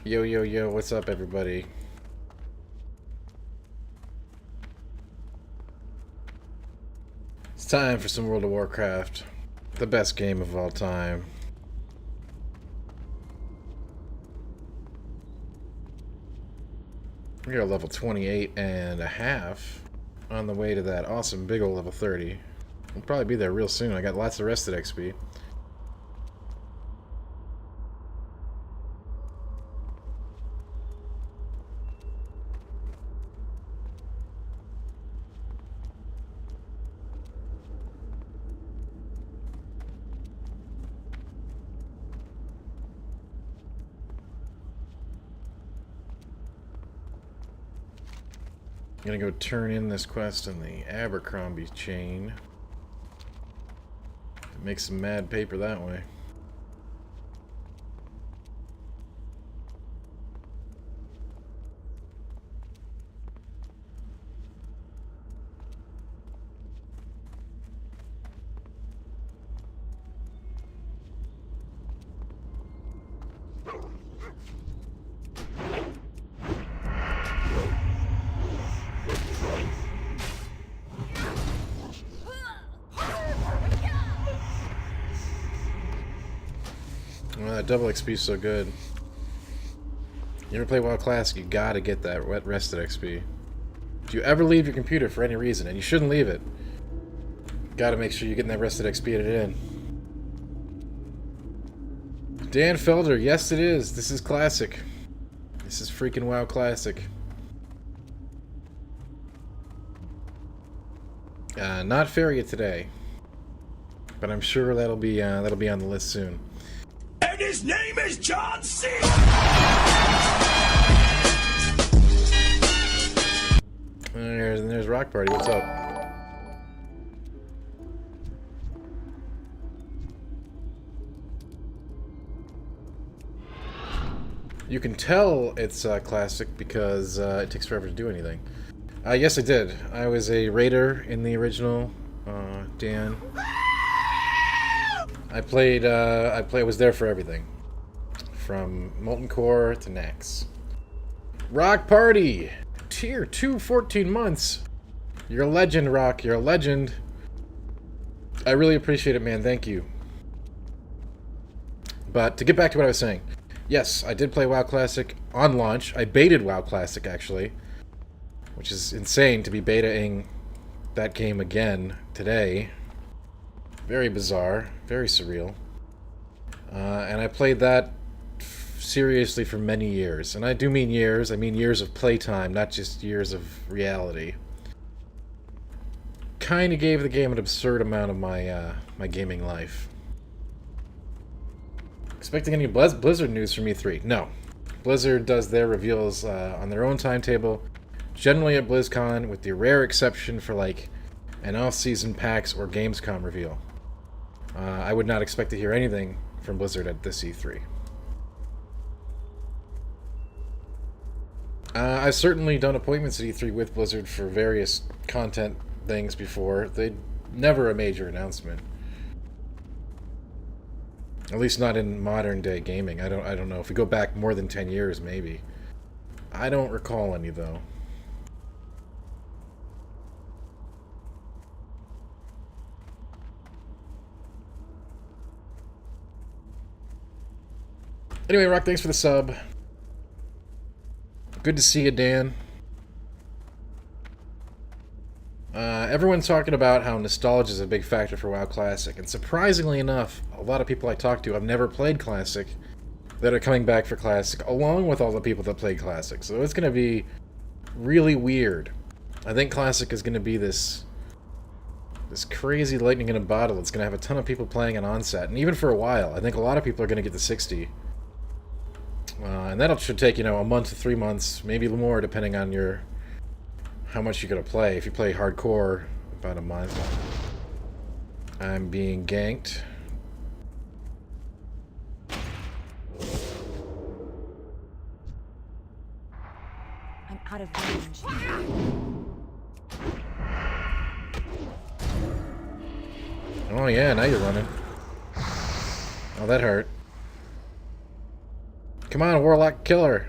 Yo, yo, yo, what's up, everybody? It's time for some World of Warcraft. The best game of all time. We are level 28 and a half on the way to that awesome big old level 30. We'll probably be there real soon. I got lots of rested XP. I'm gonna go turn in this quest in the Abercrombie chain. Make some mad paper that way. Well, that double XP is so good. You ever play WoW Classic, you gotta get that rested XP. If you ever leave your computer for any reason, and you shouldn't leave it, gotta make sure you're getting that rested XP added in. Dan Felder, yes it is. This is Classic. This is freaking WoW Classic. Not Faria today, but I'm sure that'll be on the list soon. And his name is John C. There's Rock Party. What's up? You can tell it's classic because it takes forever to do anything. Yes, I did. I was a raider in the original. Dan. I was there for everything. From Molten Core to Nax. Rock Party! Tier 2, 14 months. You're a legend, Rock. You're a legend. I really appreciate it, man. Thank you. But to get back to what I was saying. Yes, I did play WoW Classic on launch. I baited WoW Classic, actually. Which is insane to be betaing that game again today. Very bizarre, very surreal. And I played that seriously for many years. And I do mean years, I mean years of playtime, not just years of reality. Kinda gave the game an absurd amount of my gaming life. Expecting any Blizzard news from E3? No. Blizzard does their reveals on their own timetable, generally at BlizzCon, with the rare exception for like an off-season PAX or Gamescom reveal. I would not expect to hear anything from Blizzard at this E3. I've certainly done appointments at E3 with Blizzard for various content things before. They never a major announcement. At least not in modern day gaming. I don't know. If we go back more than 10 years, maybe. I don't recall any though. Anyway, Rock, thanks for the sub. Good to see you, Dan. Everyone's talking about how nostalgia is a big factor for WoW Classic, and surprisingly enough, a lot of people I talk to have never played Classic that are coming back for Classic, along with all the people that played Classic. So it's going to be really weird. I think Classic is going to be this crazy lightning in a bottle. It's going to have a ton of people playing on Onset, and even for a while, I think a lot of people are going to get to 60. And that should take, a month to 3 months, maybe more, depending on how much you're going to play. If you play hardcore, about a month. I'm being ganked. I'm out of range. Oh yeah, now you're running. Oh, that hurt. Come on, Warlock Killer.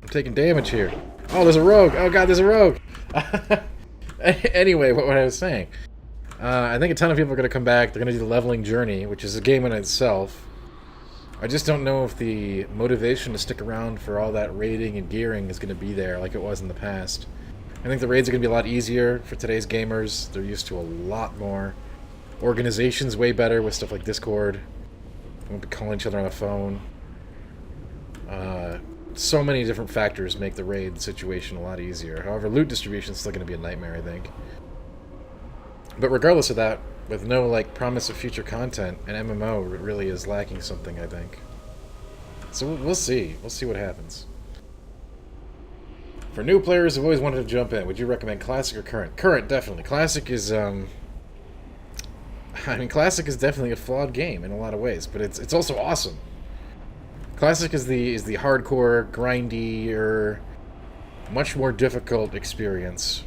I'm taking damage here. Oh, there's a rogue. Oh god, there's a rogue. Anyway, what I was saying. I think a ton of people are going to come back. They're going to do the leveling journey, which is a game in itself. I just don't know if the motivation to stick around for all that raiding and gearing is going to be there like it was in the past. I think the raids are going to be a lot easier for today's gamers. They're used to a lot more. Organization's way better with stuff like Discord. We won't be calling each other on the phone. So many different factors make the raid situation a lot easier. However, loot distribution is still going to be a nightmare, I think. But regardless of that, with no like promise of future content, an MMO really is lacking something, I think. So we'll see. We'll see what happens. For new players who've always wanted to jump in, would you recommend Classic or Current? Current, definitely. Classic is, I mean, Classic is definitely a flawed game in a lot of ways, but it's also awesome. Classic is the hardcore, grindy, much more difficult experience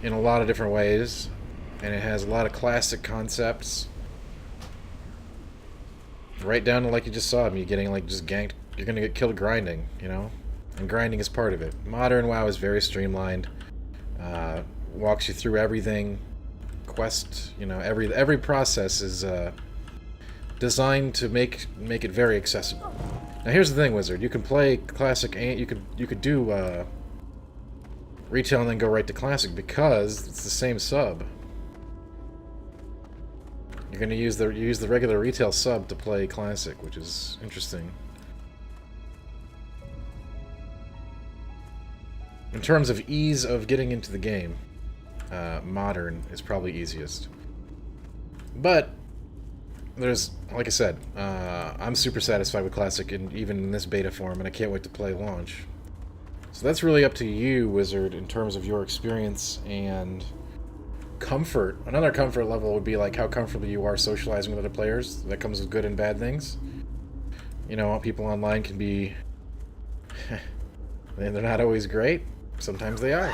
in a lot of different ways, and it has a lot of classic concepts. Right down to like you just saw me getting like just ganked. You're gonna get killed grinding, you know, and grinding is part of it. Modern WoW is very streamlined. Walks you through everything. Quest, you know, every process is designed to make it very accessible. Now here's the thing, Wizard. You can play Classic and you could do retail and then go right to Classic because it's the same sub. You're gonna use the regular retail sub to play Classic, which is interesting. In terms of ease of getting into the game, Modern is probably easiest. But there's, like I said, I'm super satisfied with Classic, and even in this beta form, and I can't wait to play launch. So that's really up to you, Wizard, in terms of your experience and comfort. Another comfort level would be like how comfortable you are socializing with other players. That comes with good and bad things. You know, people online can be... they're not always great. Sometimes they are.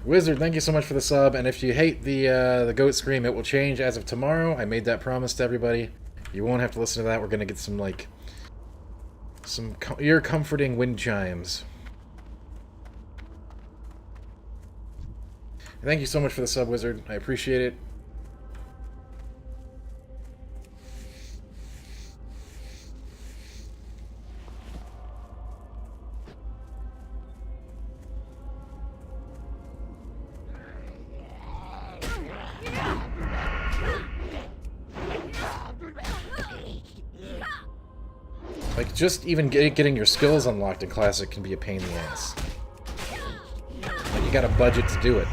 Wizard, thank you so much for the sub, and if you hate the goat scream, it will change as of tomorrow. I made that promise to everybody. You won't have to listen to that. We're gonna get some, like, some ear-comforting wind chimes. Thank you so much for the sub, Wizard. I appreciate it. Like, just even getting your skills unlocked in Classic can be a pain in the ass. Like, you got a budget to do it.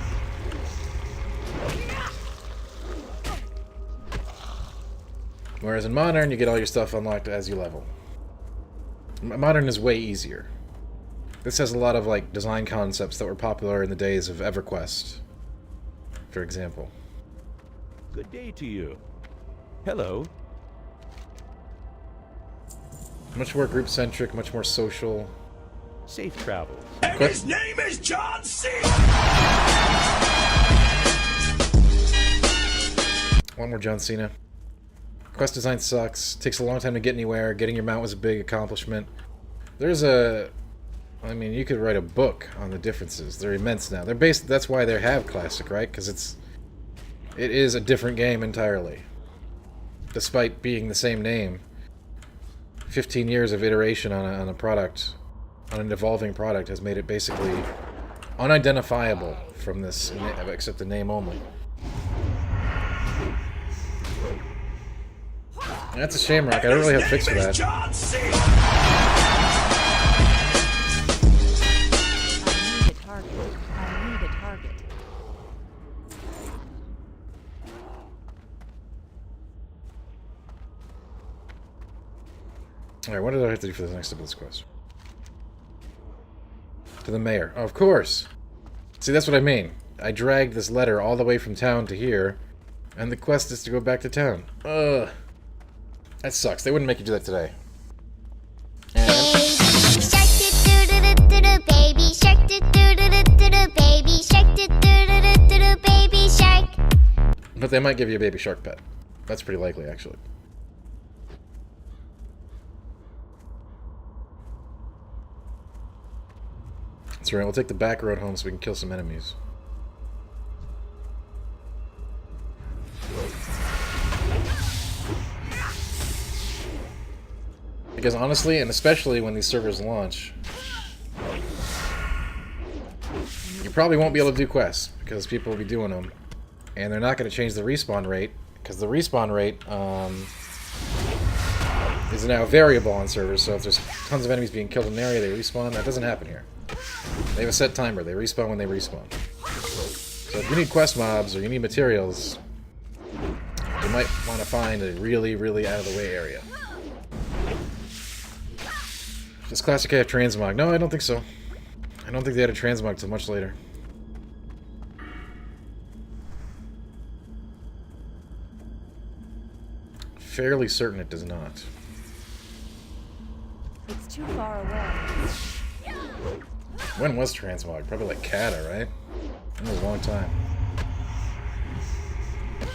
Whereas in Modern, you get all your stuff unlocked as you level. Modern is way easier. This has a lot of, like, design concepts that were popular in the days of EverQuest, for example. Good day to you. Hello. Much more group-centric, much more social. Safe travels. And his name is John C. One more John Cena. Quest design sucks. Takes a long time to get anywhere. Getting your mount was a big accomplishment. There's a... I mean, you could write a book on the differences. They're immense now. They're based... That's why they have Classic, right? Because it is a different game entirely. Despite being the same name. 15 years of iteration on a product, on an evolving product, has made it basically unidentifiable from this, except the name only. And that's a shame, Rock. I don't really have a fix for that. John C. I need a target. Alright, what did I have to do for this next Blitz quest? To the mayor. Oh, of course! See, that's what I mean. I dragged this letter all the way from town to here, and the quest is to go back to town. Ugh. That sucks. They wouldn't make you do that today. And... Shark do baby shark do baby shark do baby shark. But they might give you a baby shark pet. That's pretty likely, actually. That's right, we'll take the back road home so we can kill some enemies. Because honestly, and especially when these servers launch, you probably won't be able to do quests because people will be doing them. And they're not going to change the respawn rate, because the respawn rate is now variable on servers, so if there's tons of enemies being killed in an area, they respawn. That doesn't happen here. They have a set timer. They respawn when they respawn. So if you need quest mobs or you need materials, you might want to find a really, really out-of-the-way area. Does Classic have transmog? No, I don't think so. I don't think they had a transmog till much later. Fairly certain it does not. It's too far away. When was transmog? Probably like Kata, right? That was a long time. I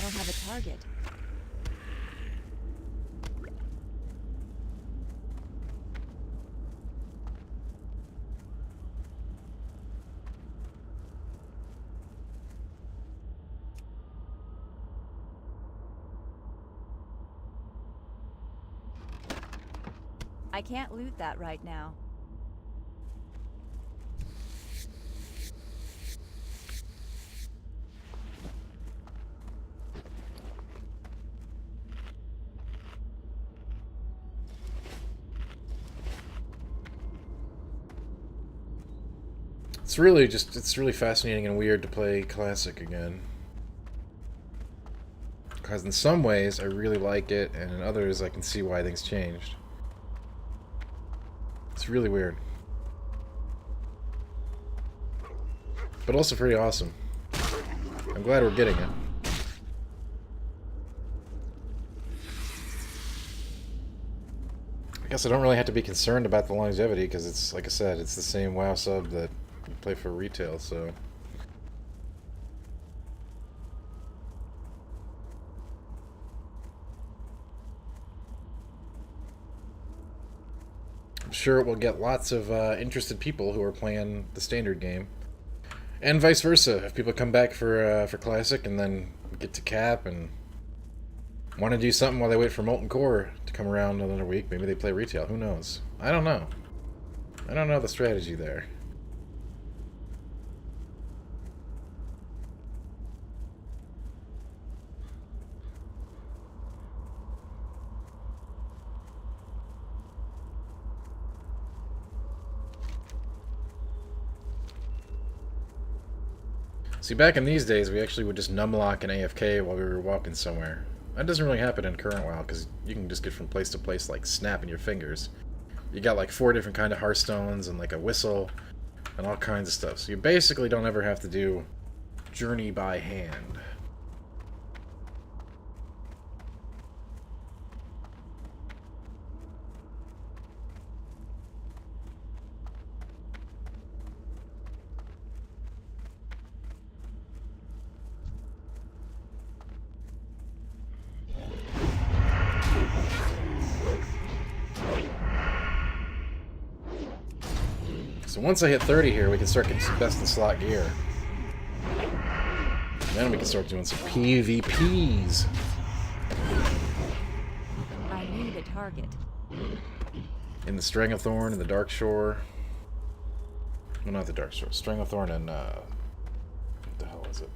don't have a target. I can't loot that right now. It's really fascinating and weird to play Classic again. Because in some ways I really like it, and in others I can see why things changed. It's really weird. But also pretty awesome. I'm glad we're getting it. I guess I don't really have to be concerned about the longevity, because it's, like I said, it's the same WoW sub that you play for retail, so... I'm sure it will get lots of interested people who are playing the standard game. And vice versa. If people come back for Classic and then get to Cap and want to do something while they wait for Molten Core to come around another week, maybe they play retail. Who knows? I don't know. I don't know the strategy there. See, back in these days, we actually would just numlock and AFK while we were walking somewhere. That doesn't really happen in current WoW, because you can just get from place to place, like, snapping your fingers. You got, like, 4 different kind of hearthstones, and, like, a whistle, and all kinds of stuff. So you basically don't ever have to do journey by hand. So once I hit 30 here, we can start getting some best-in-slot gear. Then we can start doing some PvPs. I need a target. In the Stranglethorn and the Dark Shore. Well, not the Dark Shore. Stranglethorn and, what the hell is it?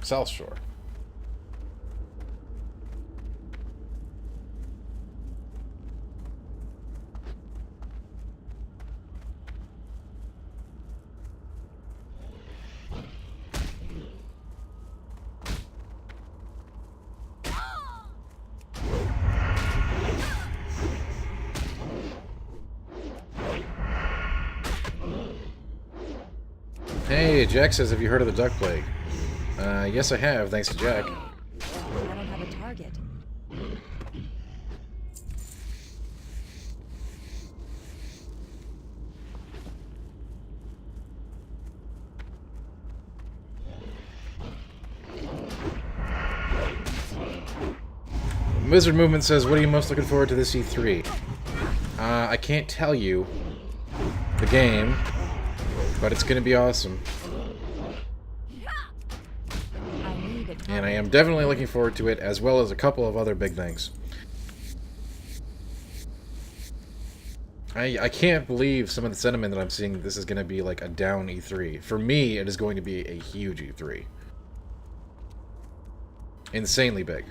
South Shore. Hey, Jack says, have you heard of the Duck Plague? Yes I have, thanks to Jack. I don't have a target. Wizard Movement says, what are you most looking forward to this E3? I can't tell you, the game, but it's going to be awesome. I need it. And I am definitely looking forward to it, as well as a couple of other big things. I can't believe some of the sentiment that I'm seeing that this is going to be like a down E3. For me, it is going to be a huge E3. Insanely big.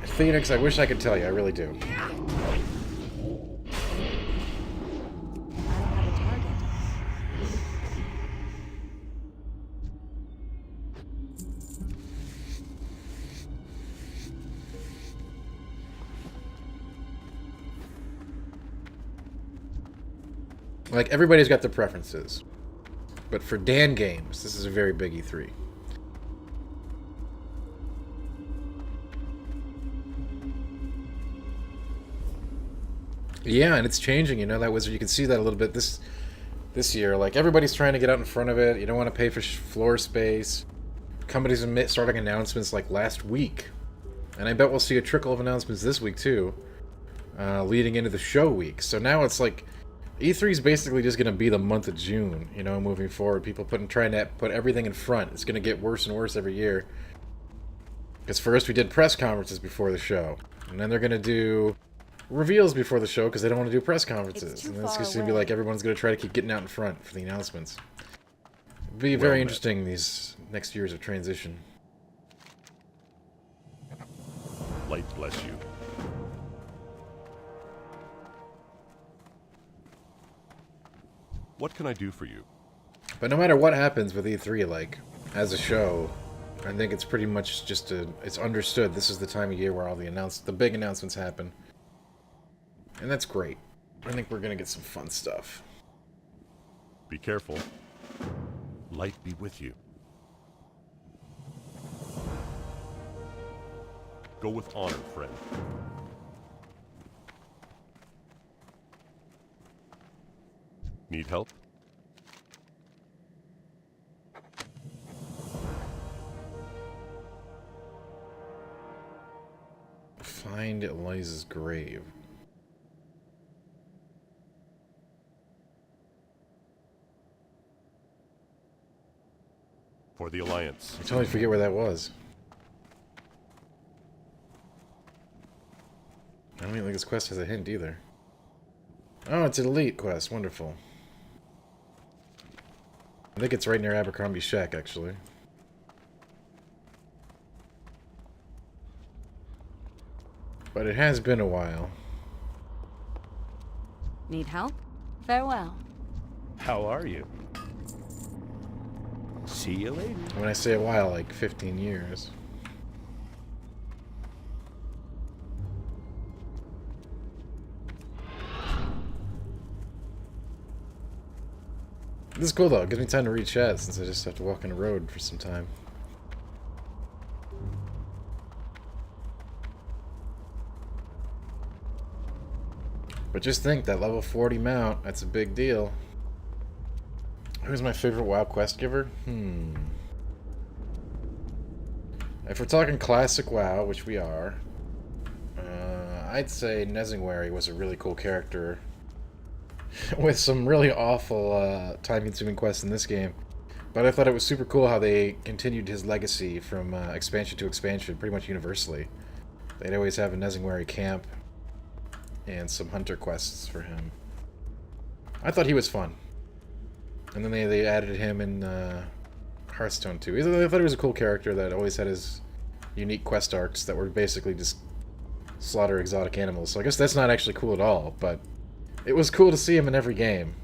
Phoenix, I wish I could tell you, I really do. I don't have a target. Like, everybody's got their preferences. But for Dan Games, this is a very big E3. Yeah, and it's changing, you know, that was, you can see that a little bit this year. Like, everybody's trying to get out in front of it. You don't want to pay for floor space. Companies are starting announcements like last week. And I bet we'll see a trickle of announcements this week, too. Leading into the show week. So now it's like, E3 is basically just going to be the month of June, you know, moving forward. People trying to put everything in front. It's going to get worse and worse every year. Because first we did press conferences before the show. And then they're going to do reveals before the show because they don't want to do press conferences. And then it's just going to be like everyone's going to try to keep getting out in front for the announcements. It'll be very interesting these next years of transition. Light bless you. What can I do for you? But no matter what happens with E3, like, as a show, I think it's pretty much just it's understood this is the time of year where all the big announcements happen. And that's great. I think we're gonna get some fun stuff. Be careful. Light be with you. Go with honor, friend. Need help? Find Eliza's grave. For the Alliance. I totally forget where that was. I don't even think this quest has a hint either. Oh, it's an elite quest. Wonderful. I think it's right near Abercrombie's shack, actually. But it has been a while. Need help? Farewell. How are you? See you later. When I say a while, like 15 years. This is cool though, it gives me time to read chat since I just have to walk on the road for some time. But just think, that level 40 mount, that's a big deal. Who's my favorite WoW quest giver? If we're talking classic WoW, which we are, I'd say Nezingwary was a really cool character with some really awful time-consuming quests in this game. But I thought it was super cool how they continued his legacy from expansion to expansion, pretty much universally. They'd always have a Nezingwary camp and some hunter quests for him. I thought he was fun. And then they added him in Hearthstone too. I thought he was a cool character that always had his unique quest arcs that were basically just slaughter exotic animals. So I guess that's not actually cool at all, but it was cool to see him in every game.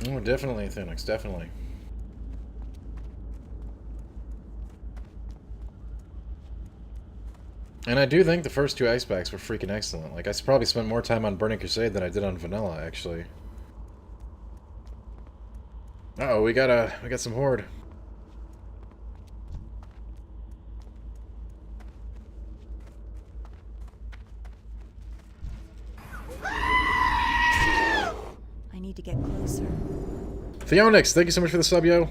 Oh, definitely, Thinix, definitely. And I do think the first two ice packs were freaking excellent. Like, I probably spent more time on Burning Crusade than I did on Vanilla, actually. Uh-oh, we got some Horde. to get closer. Theonix, thank you so much for the sub, yo.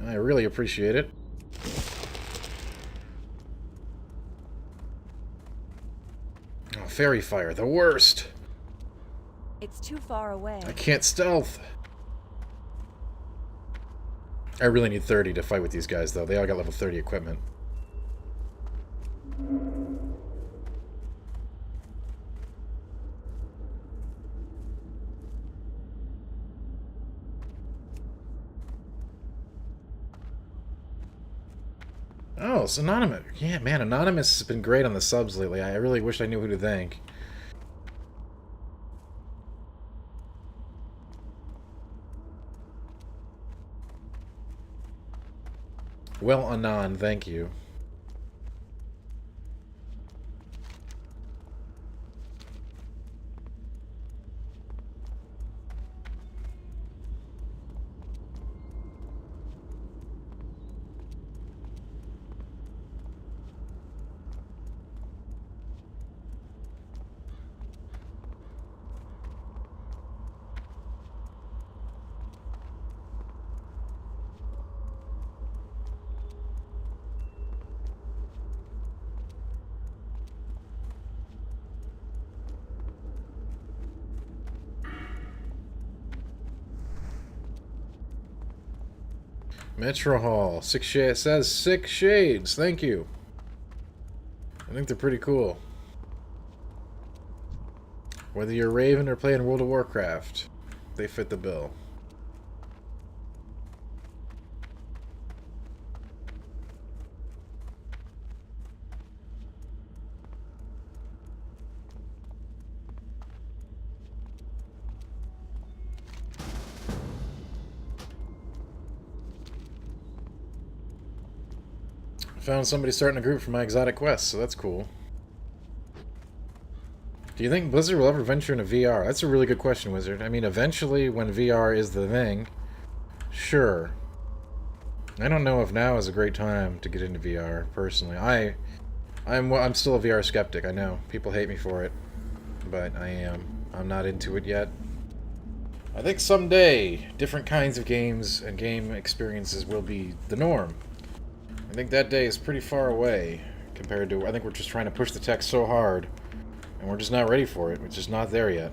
I really appreciate it. Oh, fairy fire, the worst. It's too far away. I can't stealth. I really need 30 to fight with these guys, though. They all got level 30 equipment. Oh, it's Anonymous. Yeah, man, Anonymous has been great on the subs lately. I really wish I knew who to thank. Well, Anon, thank you. Metro Hall. It says 6 shades. Thank you. I think they're pretty cool. Whether you're Raven or playing World of Warcraft, they fit the bill. Found somebody starting a group for my exotic quest, so that's cool. Do you think Blizzard will ever venture into VR? That's a really good question, Wizard. I mean, eventually, when VR is the thing, sure. I don't know if now is a great time to get into VR, personally. I'm still a VR skeptic, I know. People hate me for it, but I am. I'm not into it yet. I think someday, different kinds of games and game experiences will be the norm. I think that day is pretty far away compared to... I think we're just trying to push the tech so hard, and we're just not ready for it. We're just not there yet.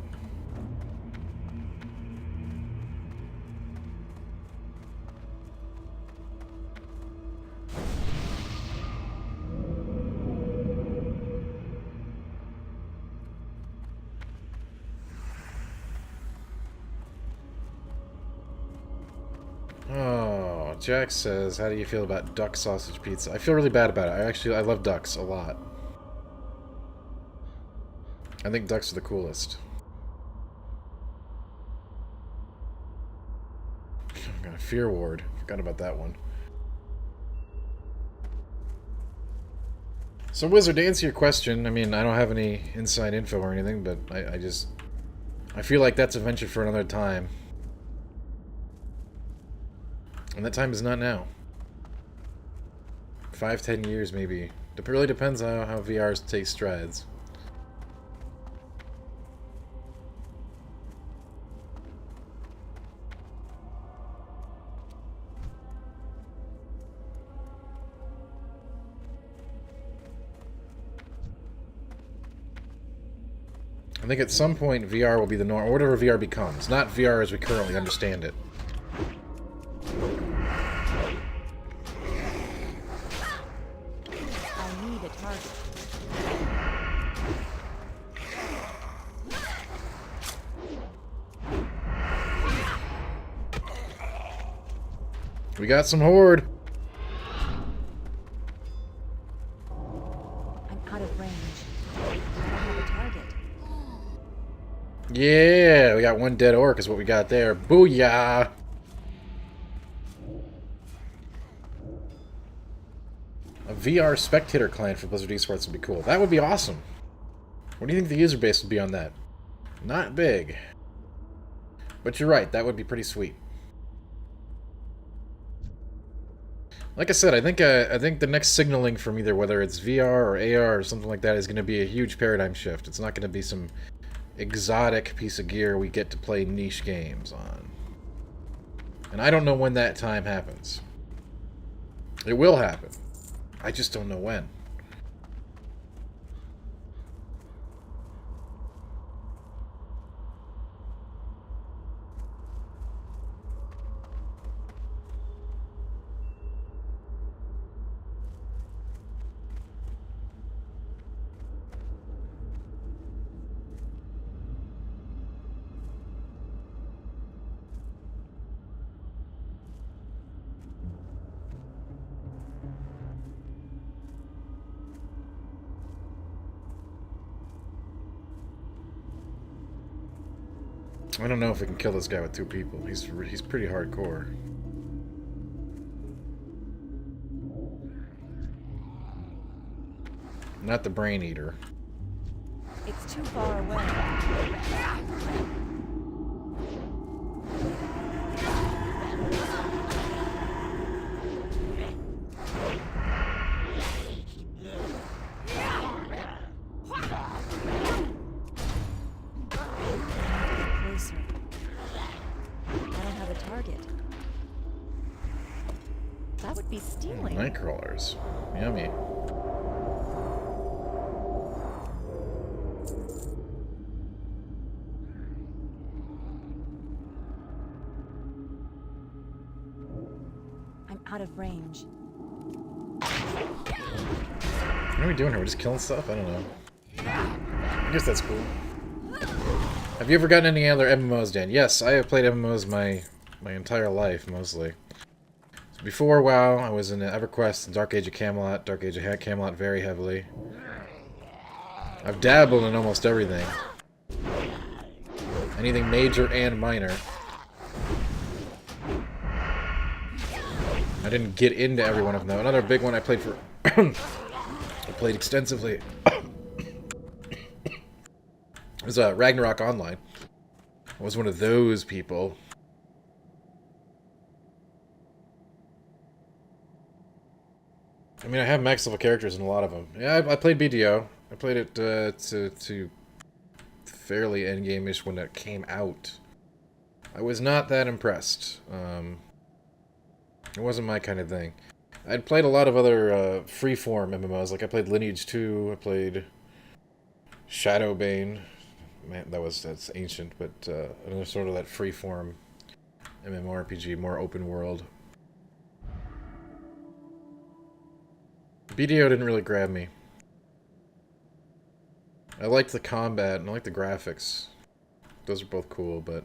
Oh, Jack says, how do you feel about duck sausage pizza? I feel really bad about it. I love ducks a lot. I think ducks are the coolest. I got a fear ward. Forgot about that one. So, Wizard, to answer your question, I mean, I don't have any inside info or anything, but I feel like that's a venture for another time. And that time is not now. 5-10 years, maybe. It really depends on how VR takes strides. I think at some point VR will be the norm, or whatever VR becomes. Not VR as we currently understand it. We got some horde. I'm out of range. I don't have a target. Yeah, we got one dead orc is what we got there. Booyah! A VR spectator client for Blizzard Esports would be cool. That would be awesome. What do you think the user base would be on that? Not big. But you're right, that would be pretty sweet. Like I said, I think the next signaling from either whether it's VR or AR or something like that is going to be a huge paradigm shift. It's not going to be some exotic piece of gear we get to play niche games on. And I don't know when that time happens. It will happen. I just don't know when. I don't know if we can kill this guy with 2 people. He's pretty hardcore. Not the brain eater. It's too far away. Closer. I don't have a target. That would be stealing. Nightcrawlers. Yummy. I'm out of range. What are we doing here? We're just killing stuff? I don't know. I guess that's cool. Have you ever gotten any other MMOs, Dan? Yes, I have played MMOs my entire life, mostly. So before WoW, I was in EverQuest and Dark Age of Camelot. Dark Age of Camelot very heavily. I've dabbled in almost everything. Anything major and minor. I didn't get into every one of them, though. Another big one I played for... I played extensively. It was Ragnarok Online. I was one of those people. I mean, I have max level characters in a lot of them. Yeah, I played BDO. I played it to fairly endgame-ish when it came out. I was not that impressed. It wasn't my kind of thing. I'd played a lot of other freeform MMOs. Like I played Lineage 2. I played Shadowbane. Man, that's ancient, but another sort of that freeform MMORPG, more open world. BDO didn't really grab me. I liked the combat and I liked the graphics. Those are both cool, but...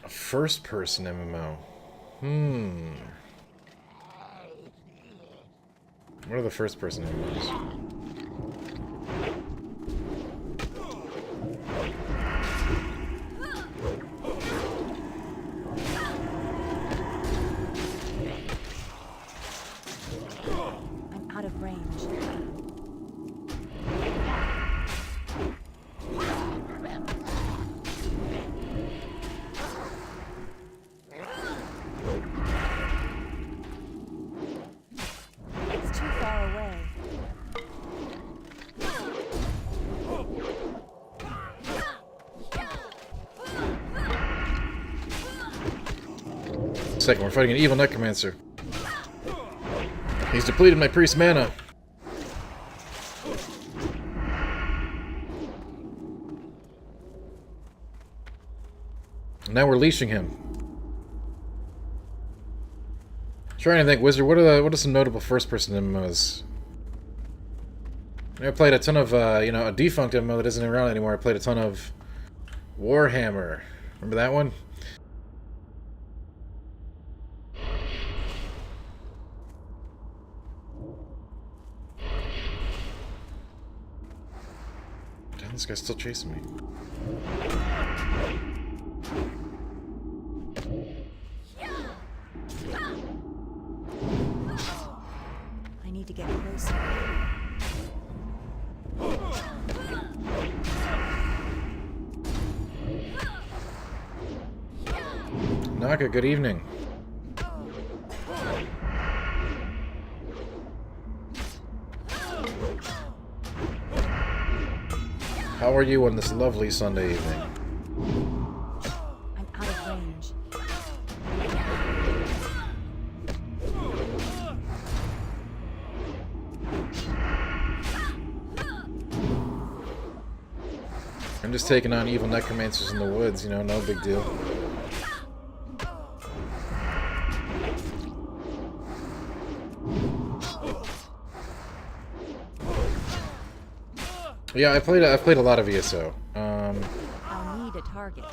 a first-person MMO. What are the first-person MMOs? I'm out of range. It's too far away. Second, we're fighting an evil necromancer. He's depleted my priest's mana. Now we're leashing him. Trying to think, Wizard, what are some notable first-person MMOs? I played a ton of, a defunct MMO that isn't around anymore. I played a ton of Warhammer. Remember that one? Damn, this guy's still chasing me. I need to get closer. Naka, good evening. How are you on this lovely Sunday evening? I'm out of range. I'm just taking on evil necromancers in the woods, you know, no big deal. Yeah, I've played a lot of ESO. I'll need a target.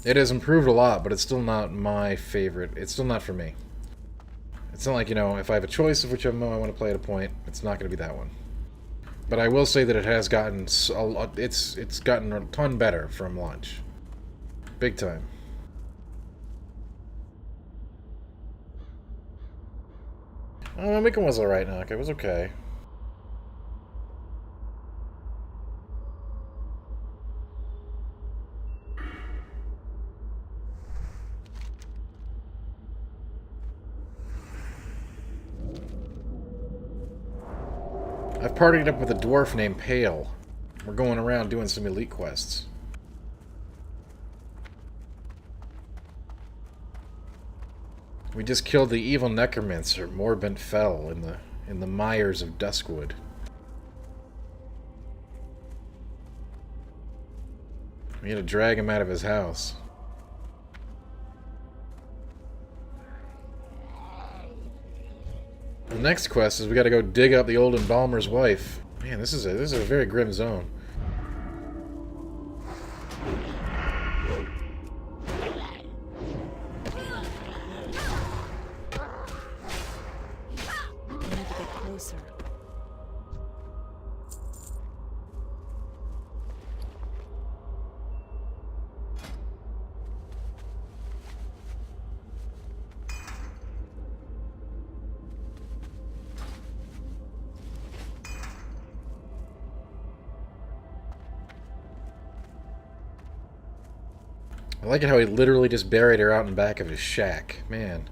It has improved a lot, but it's still not my favorite. It's still not for me. It's not like, you know, if I have a choice of which MMO I want to play at a point, it's not going to be that one. But I will say that it has gotten a lot. It's gotten a ton better from launch. Big time. Oh, my weekend was alright, Knock. It was okay. I've partied up with a dwarf named Pale. We're going around doing some elite quests. We just killed the evil necromancer, Morbent Fell, in the mires of Duskwood. We had to drag him out of his house. The next quest is we gotta go dig up the old embalmer's wife. Man, this is a very grim zone. I need to get closer. I like it how he literally just buried her out in back of his shack. Man.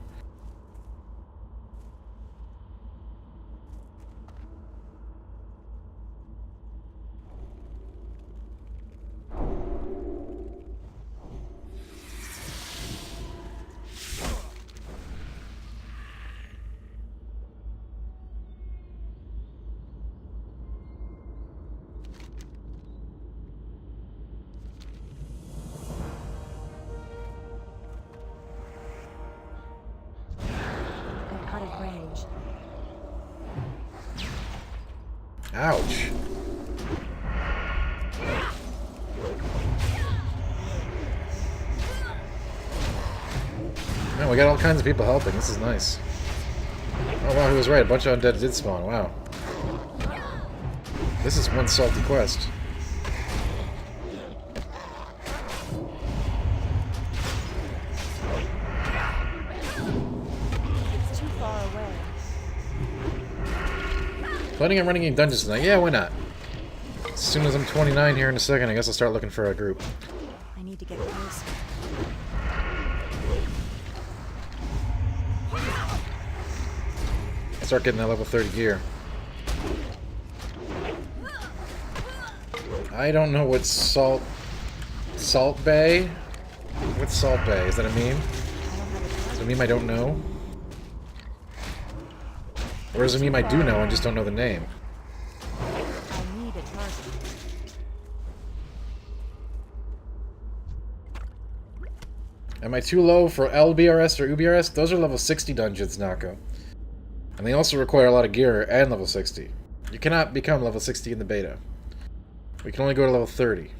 I'm out of range. Ouch. Man, we got all kinds of people helping. This is nice. Oh wow, he was right. A bunch of undead did spawn. Wow. This is one salty quest. It's too far away. Planning on running in dungeons tonight? Yeah, why not? As soon as I'm 29 here in a second, I guess I'll start looking for a group. I need to get closer. Start getting that level 30 gear. I don't know what Salt Bay? What's Salt Bay? Is that a meme? Is it a meme I don't know? Or is it a meme I do know and just don't know the name? I need a target. Am I too low for LBRS or UBRS? Those are level 60 dungeons, Nako. And they also require a lot of gear and level 60. You cannot become level 60 in the beta. We can only go to level 30.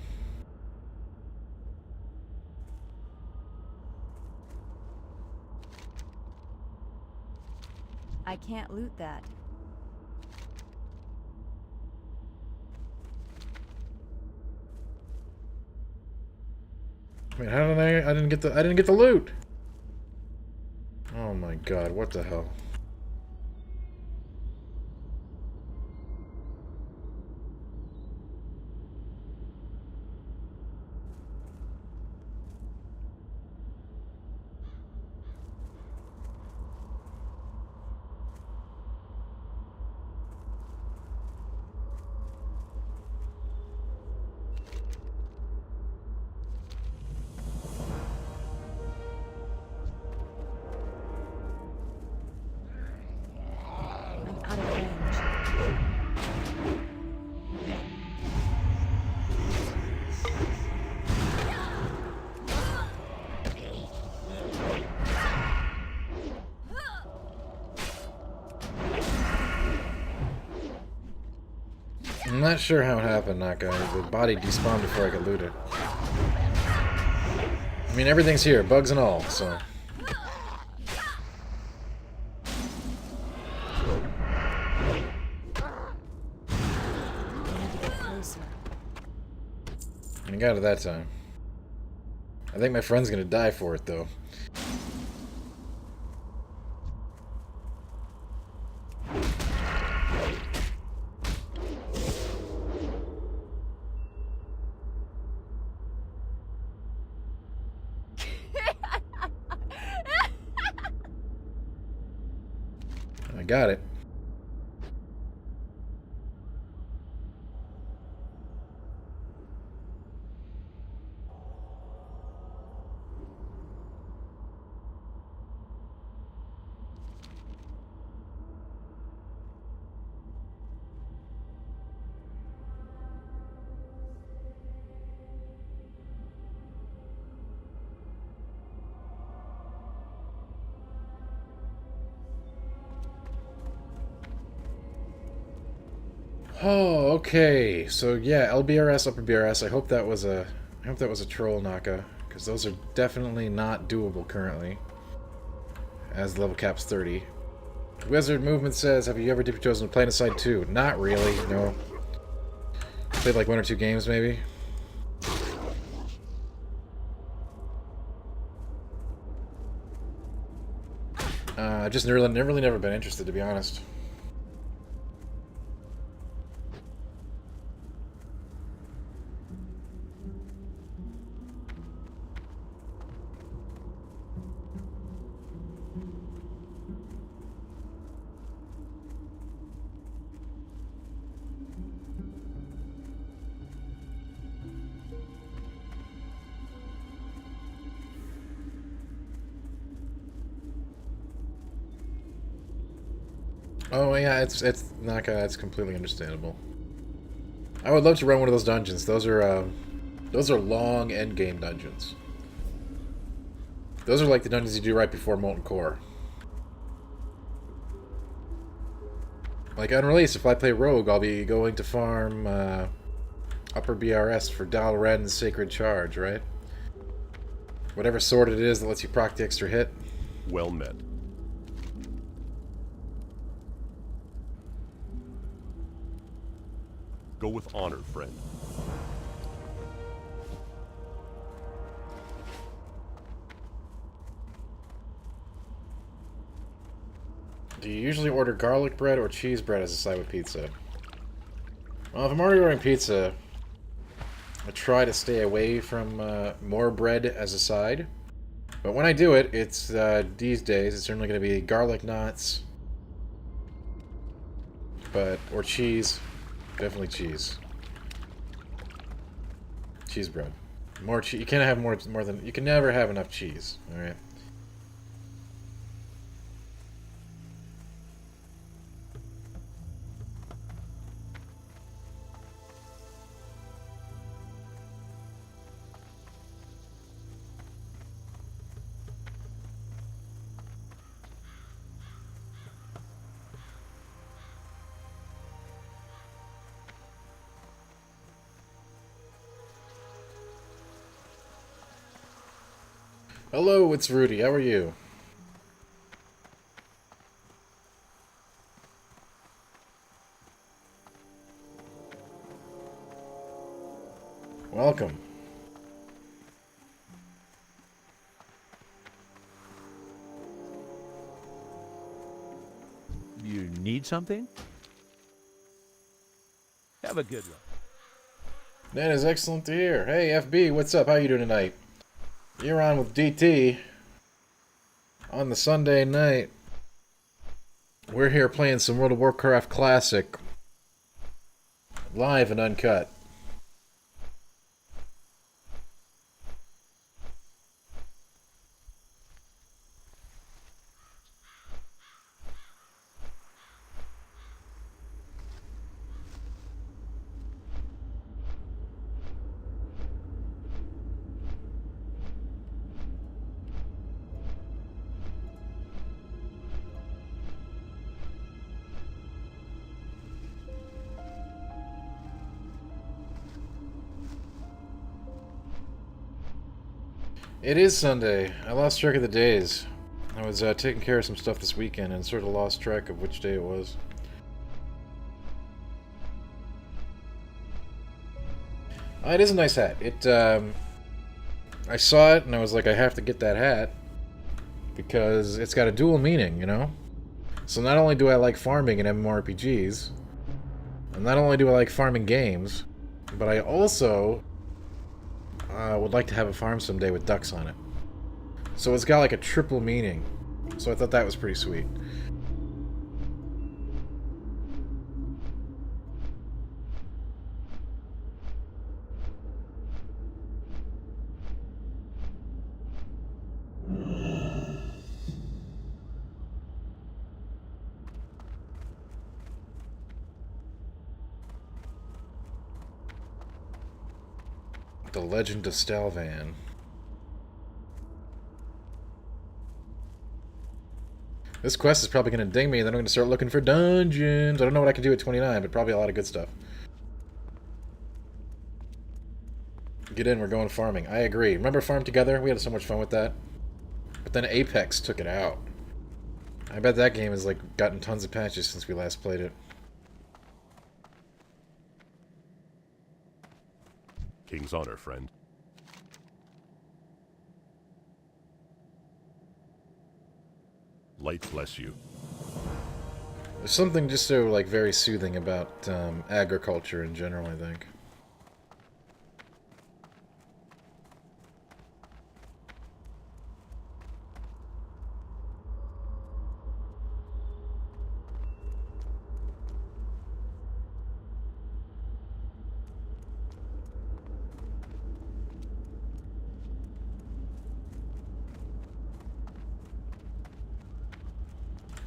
I can't loot that. Wait, how did I didn't get the loot. Oh my god, what the hell? I'm not sure how it happened, Naka. The body despawned before I could loot it. I mean, everything's here, bugs and all, so... Closer. I got it that time. I think my friend's gonna die for it, though. I got it. Oh, okay. So yeah, LBRS, upper BRS. I hope that was a troll, Naka, because those are definitely not doable currently. As the level cap's 30. Wizard Movement says, "Have you ever dipped your toes into Planetside 2?" Not really. No. Played like 1 or 2 games, maybe. I've just really never been interested, to be honest. Oh yeah, it's Naka. It's completely understandable. I would love to run one of those dungeons. Those are long end game dungeons. Those are like the dungeons you do right before Molten Core. Like on release, if I play Rogue, I'll be going to farm upper BRS for Dalren's Sacred Charge, right? Whatever sword it is that lets you proc the extra hit. Well met. Go with honor, friend. Do you usually order garlic bread or cheese bread as a side with pizza? Well, if I'm already ordering pizza, I try to stay away from more bread as a side. But when I do it, it's these days, it's certainly going to be garlic knots, or cheese. Definitely cheese. Cheese bread. More cheese. You can't have more than... You can never have enough cheese. Alright? Hello, it's Rudy. How are you? Welcome. You need something? Have a good one. That is excellent to hear. Hey, FB, what's up? How you doing tonight? You're on with DT on the Sunday night. We're here playing some World of Warcraft Classic live and uncut. It is Sunday. I lost track of the days. I was taking care of some stuff this weekend and sort of lost track of which day it was. It is a nice hat. I saw it and I was like, I have to get that hat because it's got a dual meaning, you know? So not only do I like farming in MMORPGs, and not only do I like farming games, but I also would like to have a farm someday with ducks on it. So it's got like a triple meaning. So I thought that was pretty sweet. The Legend of Stalvan. This quest is probably going to ding me, and then I'm going to start looking for dungeons. I don't know what I can do at 29, but probably a lot of good stuff. Get in, we're going farming. I agree. Remember Farm Together? We had so much fun with that. But then Apex took it out. I bet that game has like gotten tons of patches since we last played it. King's honor, friend. Light bless you. There's something just so like very soothing about agriculture in general, I think.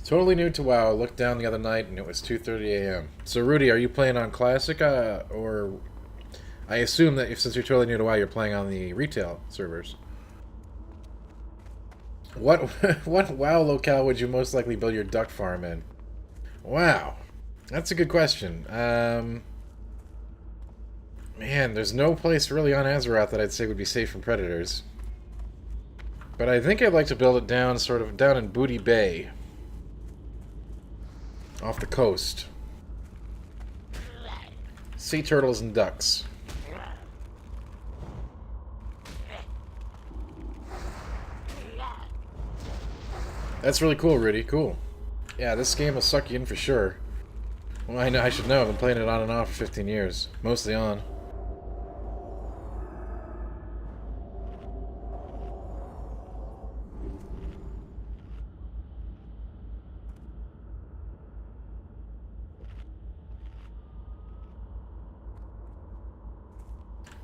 Totally new to WoW. I looked down the other night and it was 2:30 a.m. So Rudy, are you playing on Classic, or I assume that since you're totally new to WoW, you're playing on the retail servers. What WoW locale would you most likely build your duck farm in? Wow, that's a good question. Man, there's no place really on Azeroth that I'd say would be safe from predators. But I think I'd like to build it down, sort of down in Booty Bay. Off the coast. Sea turtles and ducks. That's really cool, Rudy. Cool. Yeah, this game will suck you in for sure. Well, I know. I should know. I've been playing it on and off for 15 years. Mostly on.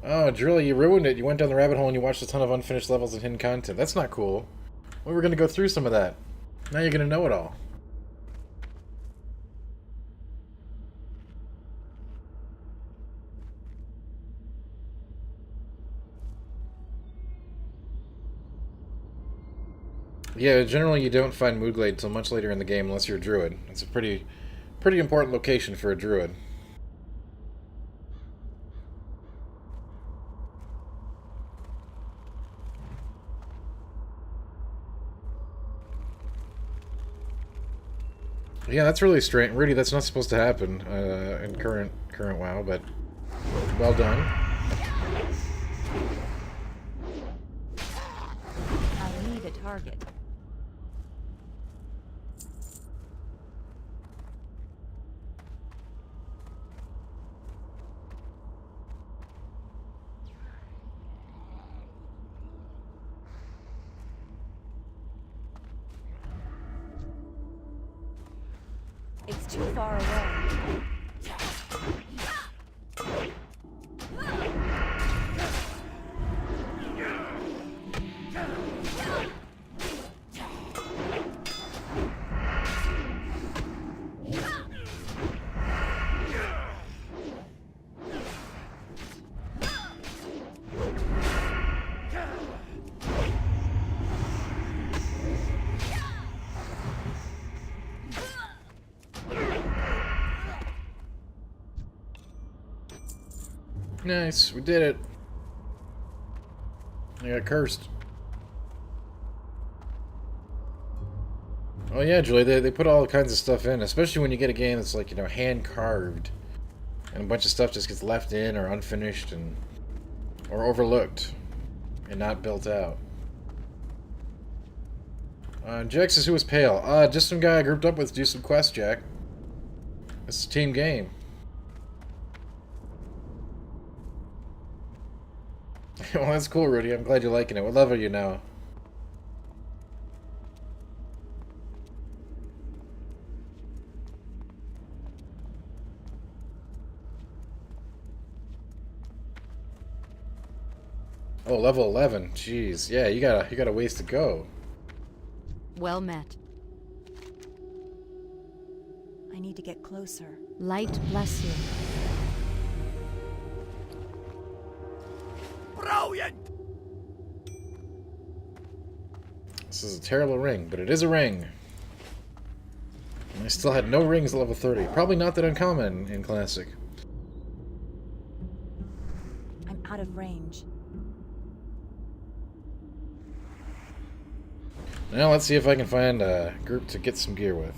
Oh, Drill, you ruined it. You went down the rabbit hole and you watched a ton of unfinished levels and hidden content. That's not cool. We were going to go through some of that. Now you're going to know it all. Yeah, generally you don't find Moodglade till much later in the game unless you're a druid. It's a pretty important location for a druid. Yeah, that's really strange. Rudy, that's not supposed to happen in current WoW, but well done. I need a target. It's too far away. Nice, we did it. I got cursed. Oh yeah, Julie, they put all kinds of stuff in, especially when you get a game that's like, you know, hand-carved. And a bunch of stuff just gets left in or unfinished and or overlooked and not built out. Jack says, who was pale? Just some guy I grouped up with to do some quests, Jack. It's a team game. Well, that's cool, Rudy. I'm glad you're liking it. What level are you now? Oh, level 11. Jeez. Yeah, you got a ways to go. Well met. I need to get closer. Light bless you. Brilliant! This is a terrible ring, but it is a ring. And I still had no rings at level 30. Probably not that uncommon in Classic. I'm out of range. Now let's see if I can find a group to get some gear with.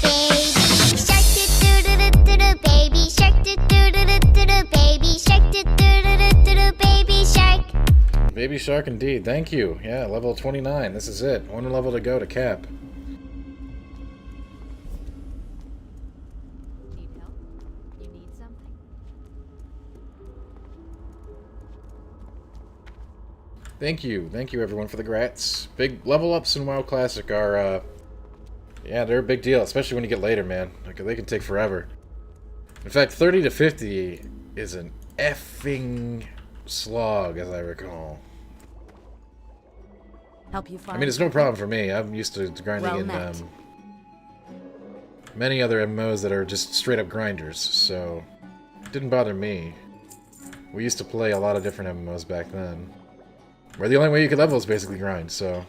Baby shark doo doo doo doo doo doo, baby shark doo doo doo doo doo doo, baby shark. Baby Shark indeed. Thank you. Yeah, level 29. This is it. One level to go to cap. Need help? You need something? Thank you. Thank you everyone for the grats. Big level ups in WoW Classic are yeah, they're a big deal, especially when you get later, man. Like they can take forever. In fact, 30 to 50 is an effing slog, as I recall. Help you find. I mean, it's no problem for me. I'm used to grinding Well in met. many other MMOs that are just straight up grinders, so it didn't bother me. We used to play a lot of different MMOs back then, where the only way you could level is basically grind, so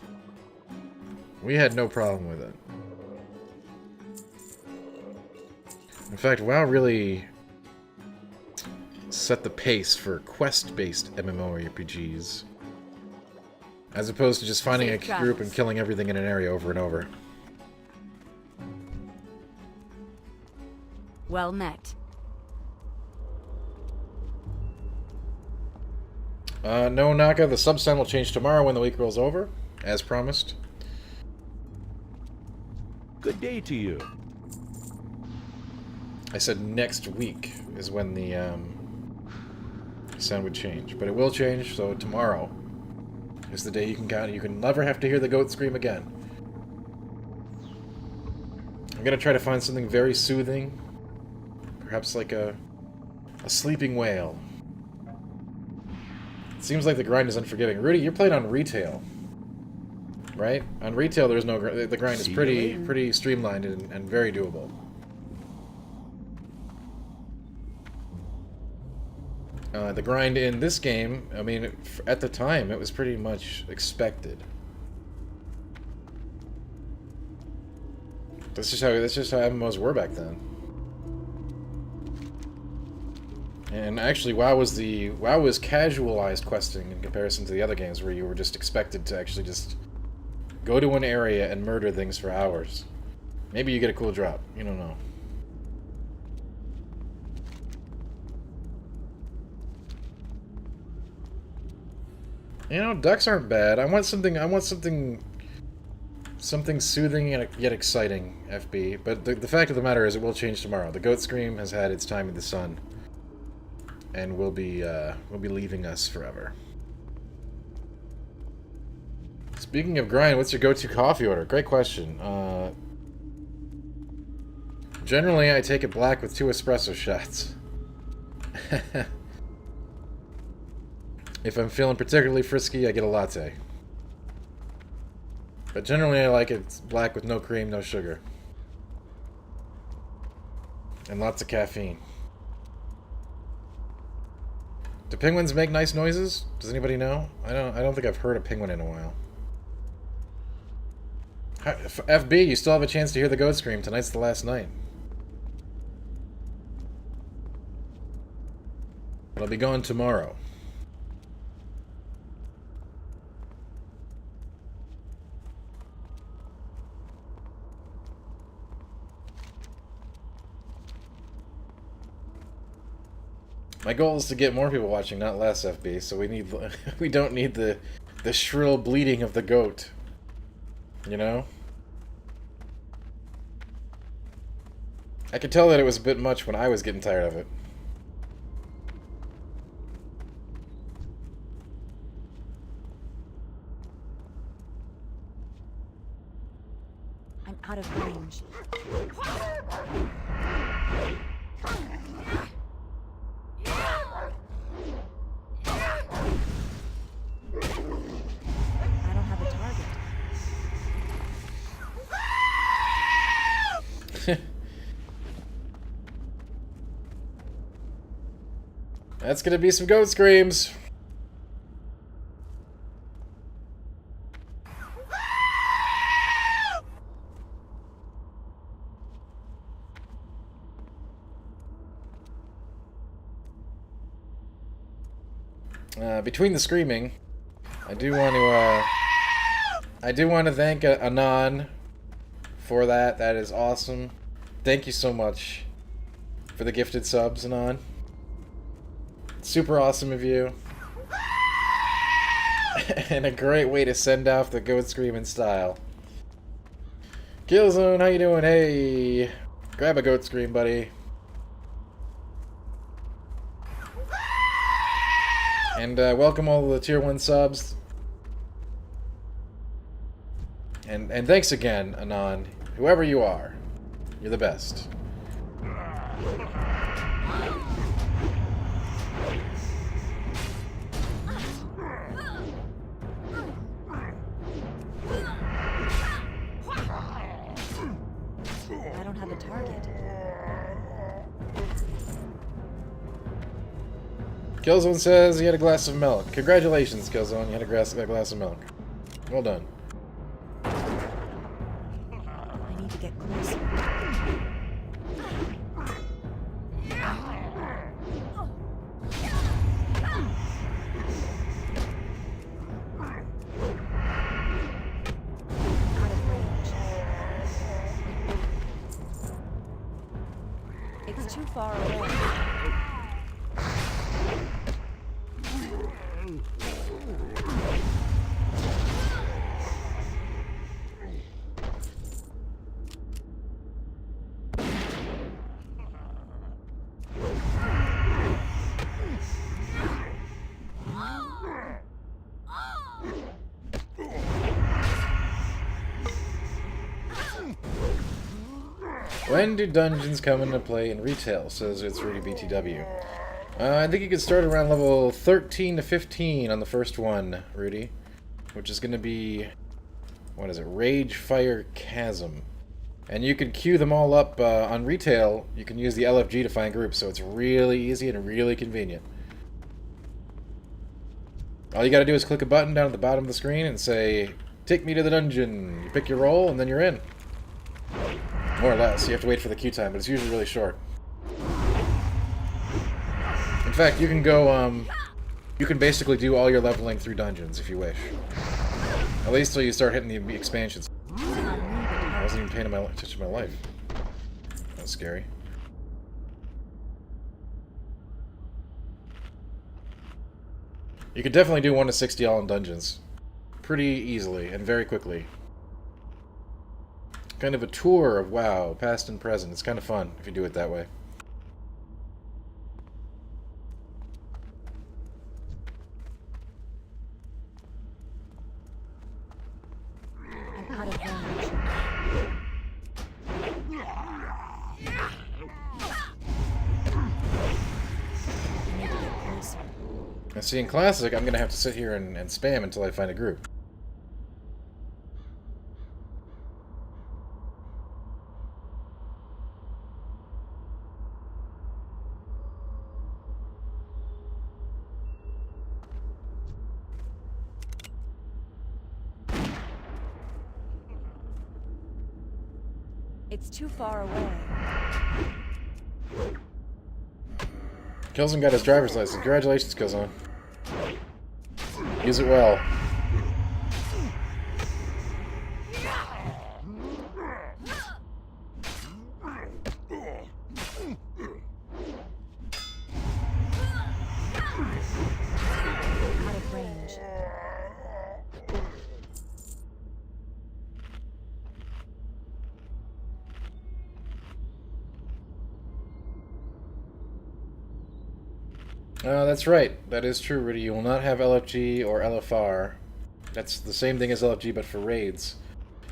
we had no problem with it. In fact, WoW really set the pace for quest-based MMORPGs, as opposed to just finding a Safe group travels. and killing everything in an area over and over. Well met. No, Naka, the sub-sign will change tomorrow when the week rolls over, as promised. Good day to you. I said next week is when the sound would change, but it will change, so tomorrow is the day you can count. You can never have to hear the goat scream again. I'm gonna try to find something very soothing, perhaps like a sleeping whale. It seems like the grind is unforgiving. Rudy, you're playing on retail, right? On retail, there's no the grind is See you pretty later. streamlined and very doable. The grind in this game, I mean, at the time, it was pretty much expected. That's just how MMOs were back then. And actually, WoW was casualized questing in comparison to the other games where you were just expected to actually just go to an area and murder things for hours. Maybe you get a cool drop. You don't know. You know, ducks aren't bad. I want something soothing and yet exciting, FB. But the fact of the matter is, it will change tomorrow. The goat scream has had its time in the sun, and will be leaving us forever. Speaking of grind, what's your go-to coffee order? Great question. Generally, I take it black with 2 espresso shots. If I'm feeling particularly frisky, I get a latte. But generally I like it black with no cream, no sugar. And lots of caffeine. Do penguins make nice noises? Does anybody know? I don't think I've heard a penguin in a while. FB, you still have a chance to hear the goat scream. Tonight's the last night. But I'll be going tomorrow. My goal is to get more people watching, not less, FB. So we don't need the shrill bleating of the goat. You know? I could tell that it was a bit much when I was getting tired of it. I'm out of range. I don't have a target. That's gonna be some goat screams. Between the screaming, I do want to thank Anon for that. That is awesome. Thank you so much for the gifted subs, Anon. Super awesome of you. And a great way to send off the goat screaming style. Killzone, how you doing? Hey, grab a goat scream, buddy. And welcome all the tier 1 subs. And thanks again, Anon. Whoever you are, you're the best. I don't have a target. Killzone says he had a glass of milk. Congratulations, Killzone. You had a glass of milk. Well done. I need to get closer. Out of range. It's too far away. When do dungeons come into play in retail? Says it's Rudy BTW. I think you could start around level 13 to 15 on the first one, Rudy. Which is going to be... what is it? Rage Fire Chasm. And you can queue them all up on retail. You can use the LFG to find groups, so it's really easy and really convenient. All you gotta do is click a button down at the bottom of the screen and say, "Take me to the dungeon." You pick your role, and then you're in. More or less. You have to wait for the queue time, but it's usually really short. In fact, you can go, you can basically do all your leveling through dungeons if you wish. At least till you start hitting the expansions. I wasn't even paying attention to my life. That was scary. You could definitely do 1 to 60 all in dungeons. Pretty easily and very quickly. Kind of a tour of WoW, past and present. It's kind of fun if you do it that way. I'm out of range. I need to get closer. And see, in Classic, I'm going to have to sit here and spam until I find a group. It's too far away. Killzone got his driver's license. Congratulations, Killzone. Use it well. That's right. That is true, Rudy. You will not have LFG or LFR. That's the same thing as LFG, but for raids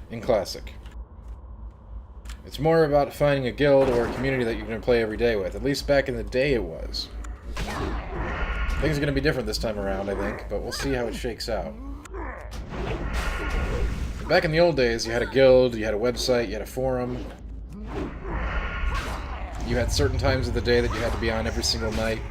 in Classic. It's more about finding a guild or a community that you're going to play every day with. At least back in the day it was. Things are going to be different this time around, I think, but we'll see how it shakes out. Back in the old days, you had a guild, you had a website, you had a forum. You had certain times of the day that you had to be on every single night.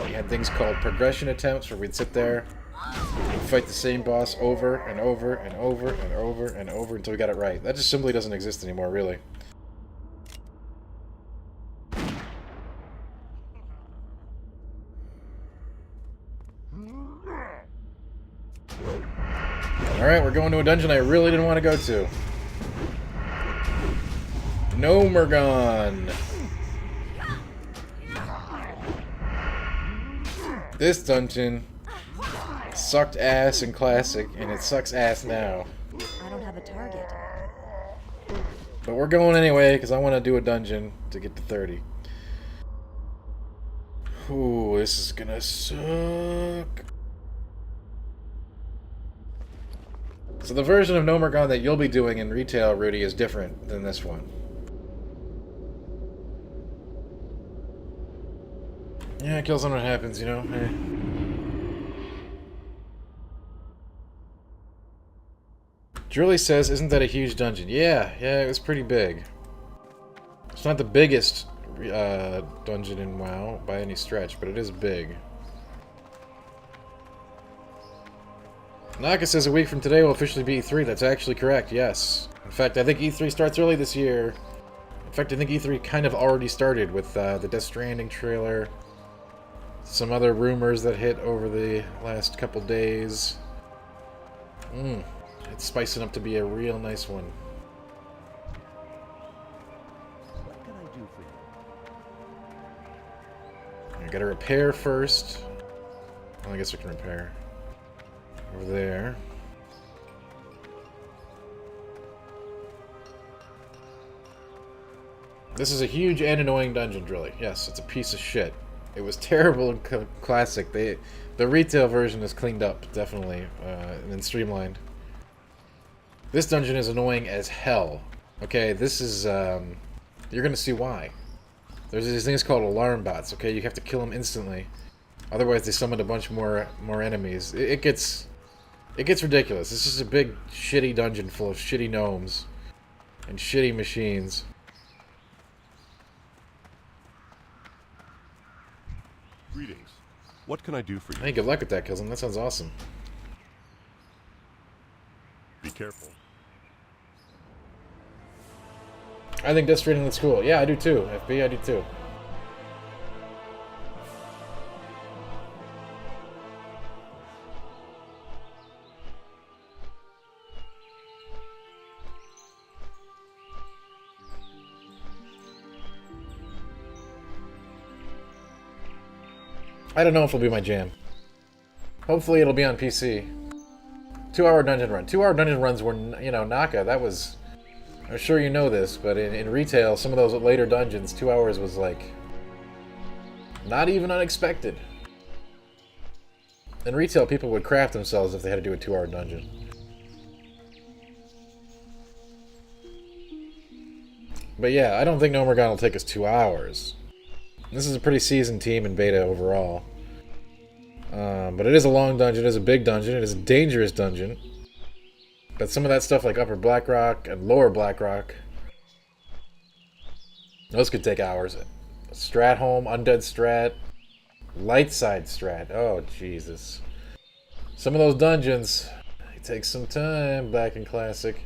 You had things called progression attempts, where we'd sit there and fight the same boss over and over and over and over and over until we got it right. That just simply doesn't exist anymore, really. Alright, we're going to a dungeon I really didn't want to go to. Gnomeregan. This dungeon sucked ass in Classic, and it sucks ass now. I don't have a target. But we're going anyway, because I want to do a dungeon to get to 30. Ooh, this is gonna suck. So the version of Gnomeregan that you'll be doing in retail, Rudy, is different than this one. Yeah, it kills on what happens, you know? Julie says, isn't that a huge dungeon? Yeah, it was pretty big. It's not the biggest dungeon in WoW by any stretch, but it is big. Naka says a week from today will officially be E3. That's actually correct, yes. In fact, I think E3 starts early this year. In fact, I think E3 kind of already started with the Death Stranding trailer. Some other rumors that hit over the last couple days. It's spicing up to be a real nice one. What can I do for you? I gotta repair first. Well, I guess we can repair. Over there. This is a huge and annoying dungeon, Drilly. Yes, it's a piece of shit. It was terrible in Classic. The retail version is cleaned up, definitely, and then streamlined. This dungeon is annoying as hell. Okay, this is, you're gonna see why. There's these things called alarm bots, okay? You have to kill them instantly. Otherwise, they summon a bunch more enemies. It gets ridiculous. This is a big, shitty dungeon full of shitty gnomes and shitty machines. Greetings. What can I do for you? Hey, good luck with that, Killzone. That sounds awesome. Be careful. I think Death Stranding looks cool. Yeah, I do too. FB, I do too. I don't know if it'll be my jam. Hopefully it'll be on PC. 2-hour dungeon run. 2-hour dungeon runs were, you know, Naka, that was... I'm sure you know this, but in retail, some of those later dungeons, 2 hours was like... not even unexpected. In retail, people would craft themselves if they had to do a 2-hour dungeon. But yeah, I don't think Gnomeregan will take us 2 hours. This is a pretty seasoned team in beta overall. But it is a long dungeon, it is a big dungeon, it is a dangerous dungeon. But some of that stuff like Upper Blackrock and Lower Blackrock, those could take hours. Stratholme, Undead Strat, Lightside Strat, oh Jesus. Some of those dungeons, it takes some time back in Classic.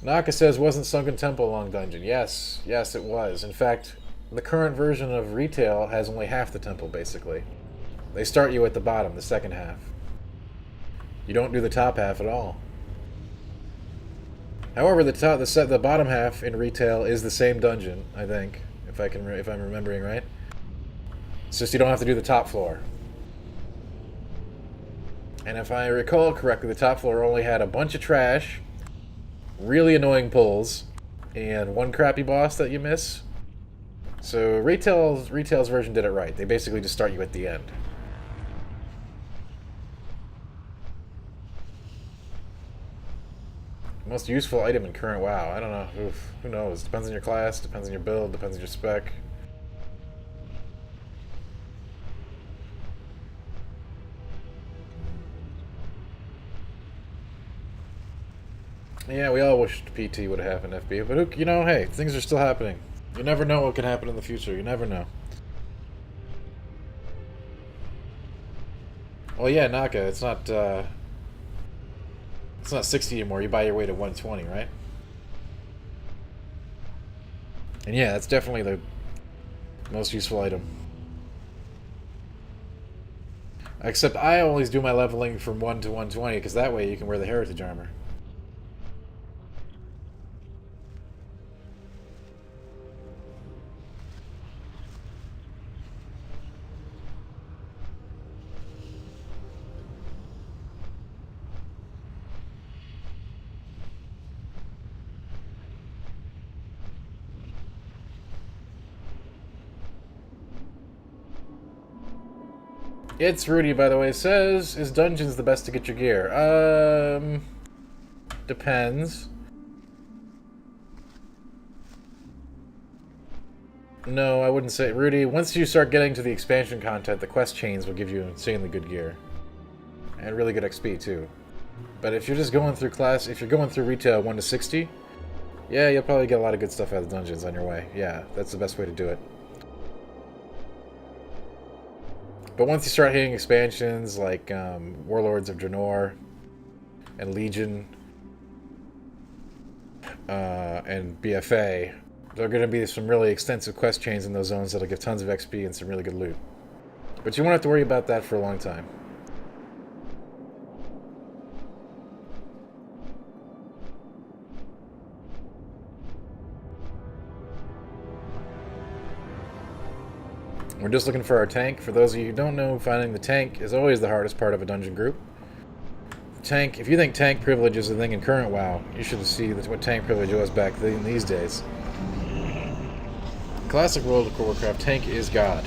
Naka says, wasn't Sunken Temple a long dungeon? Yes, it was. In fact, the current version of retail has only half the temple, basically. They start you at the bottom, the second half. You don't do the top half at all. However, the bottom half in retail is the same dungeon, I think, if I'm remembering right. It's just you don't have to do the top floor. And if I recall correctly, the top floor only had a bunch of trash, really annoying pulls, and one crappy boss that you miss. So retail's version did it right. They basically just start you at the end. Most useful item in current WoW. I don't know. Oof, who knows? Depends on your class, depends on your build, depends on your spec. Yeah, we all wished PT would have happened FB, but you know, hey, things are still happening. You never know what can happen in the future. You never know. Well, yeah, Naka, it's not 60 anymore. You buy your way to 120, right? And yeah, that's definitely the most useful item. Except I always do my leveling from 1 to 120, because that way you can wear the heritage armor. It's Rudy, by the way, says, is dungeons the best to get your gear? Depends. No, I wouldn't say. Rudy, once you start getting to the expansion content, the quest chains will give you insanely good gear. And really good XP, too. But if you're just going through if you're going through retail 1 to 60, yeah, you'll probably get a lot of good stuff out of the dungeons on your way. Yeah, that's the best way to do it. But once you start hitting expansions like Warlords of Draenor and Legion and BFA, there are going to be some really extensive quest chains in those zones that'll give tons of XP and some really good loot. But you won't have to worry about that for a long time. We're just looking for our tank. For those of you who don't know, finding the tank is always the hardest part of a dungeon group. Tank, if you think tank privilege is a thing in current WoW, you should see what tank privilege was back in these days. Classic World of Warcraft, tank is God.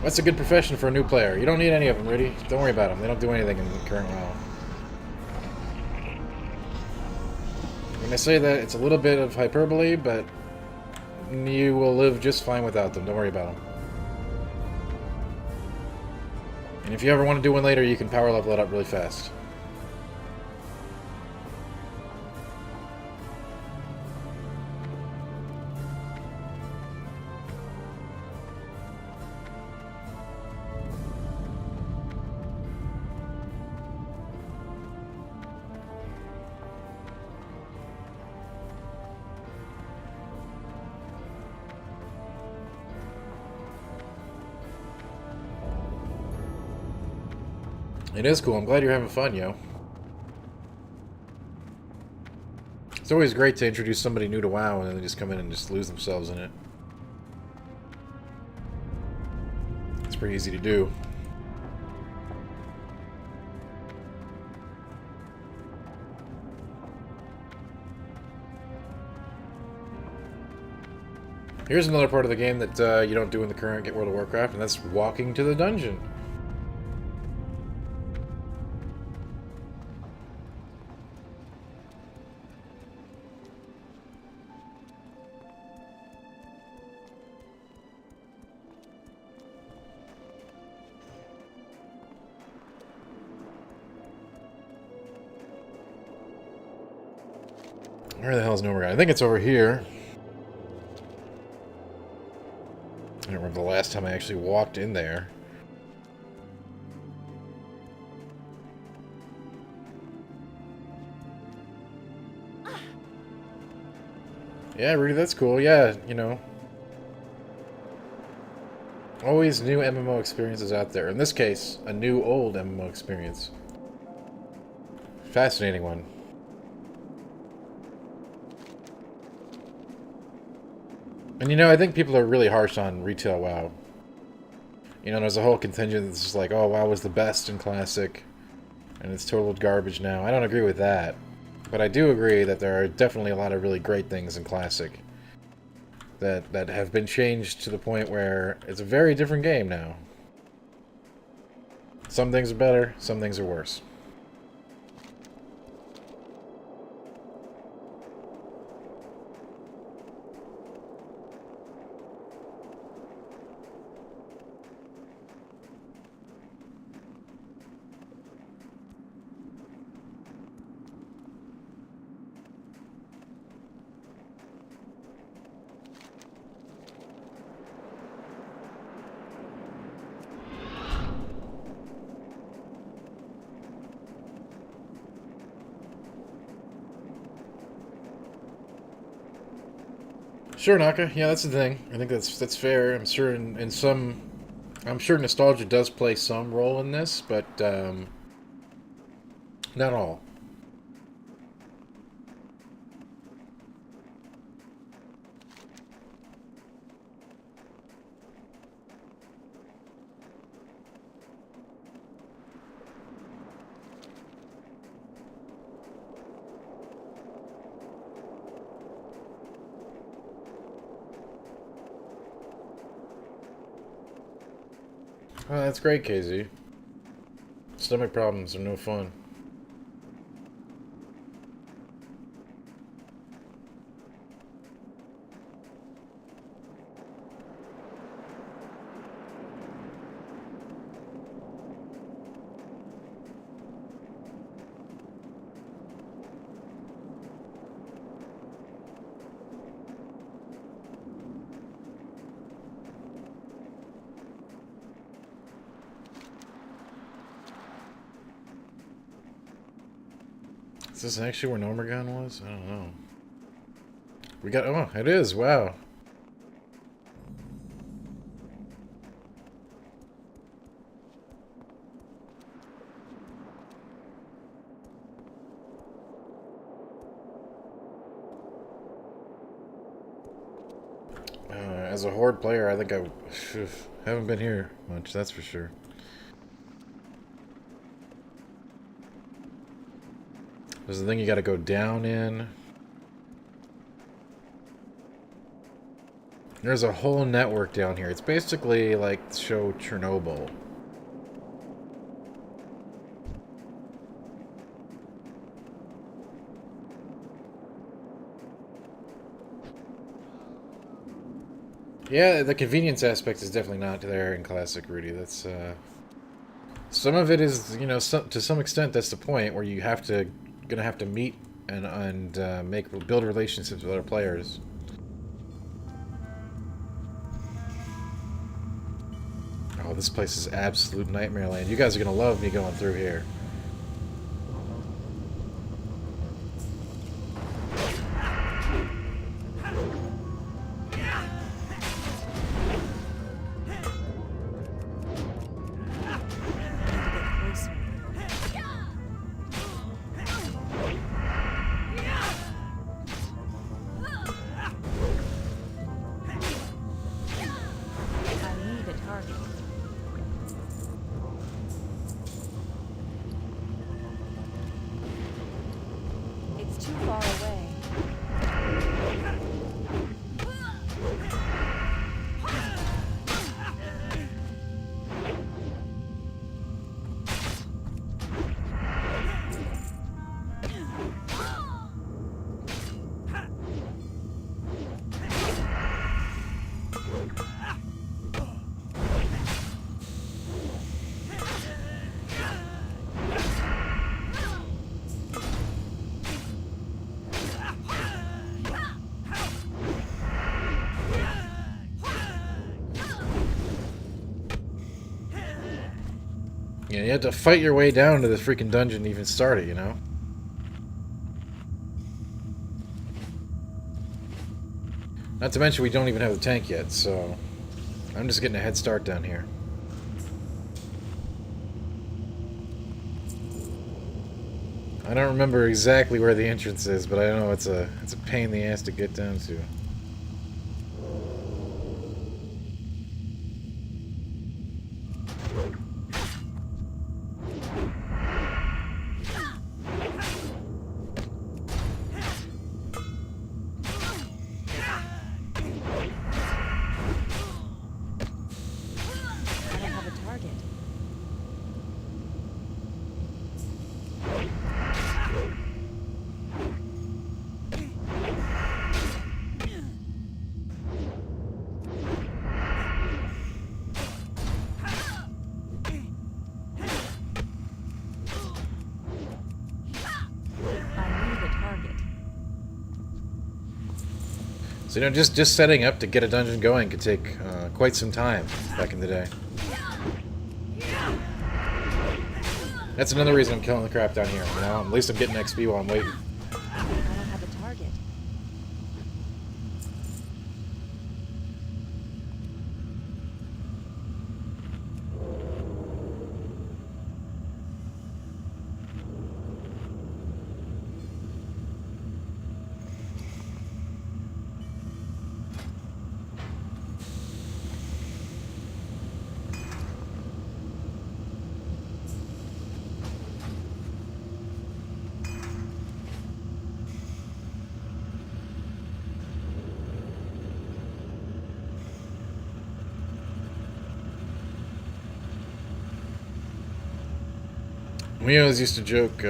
What's a good profession for a new player? You don't need any of them, Rudy. Don't worry about them. They don't do anything in the current WoW. When I say that, it's a little bit of hyperbole, but you will live just fine without them. Don't worry about them. And if you ever want to do one later, you can power level it up really fast. It is cool. I'm glad you're having fun, yo. It's always great to introduce somebody new to WoW and then they just come in and just lose themselves in it. It's pretty easy to do. Here's another part of the game that you don't do in the current World of Warcraft, and that's walking to the dungeon. Where the hell is Gnomeregan? I think it's over here. I don't remember the last time I actually walked in there. Yeah, Rudy, that's cool. Yeah, you know. Always new MMO experiences out there. In this case, a new old MMO experience. Fascinating one. And you know, I think people are really harsh on retail WoW. You know, there's a whole contingent that's just like, oh, WoW was the best in Classic, and it's total garbage now. I don't agree with that. But I do agree that there are definitely a lot of really great things in Classic that have been changed to the point where it's a very different game now. Some things are better, some things are worse. Sure, Naka. Yeah, that's the thing. I think that's fair. I'm sure in some, I'm sure nostalgia does play some role in this, but not all. Oh, that's great, KZ. Stomach problems are no fun. Is this actually where Gnomeregan was? I don't know. We got... Oh, it is. Wow. As a Horde player, I think I haven't been here much, that's for sure. There's the thing you gotta go down in. There's a whole network down here. It's basically like the show Chernobyl. Yeah, the convenience aspect is definitely not there in Classic, Rudy. That's, some of it is, you know, to some extent that's the point where you gonna have to meet and build relationships with other players. Oh, this place is absolute nightmare land. You guys are gonna love me going through here. Yeah, you had to fight your way down to the freaking dungeon to even start it, you know? Not to mention we don't even have the tank yet, so I'm just getting a head start down here. I don't remember exactly where the entrance is, but I know it's a pain in the ass to get down to. I don't have a target. I need a target. So, you know, just setting up to get a dungeon going could take quite some time back in the day. That's another reason I'm killing the crap down here, you know? At least I'm getting XP while I'm waiting. I don't have a target. We always used to joke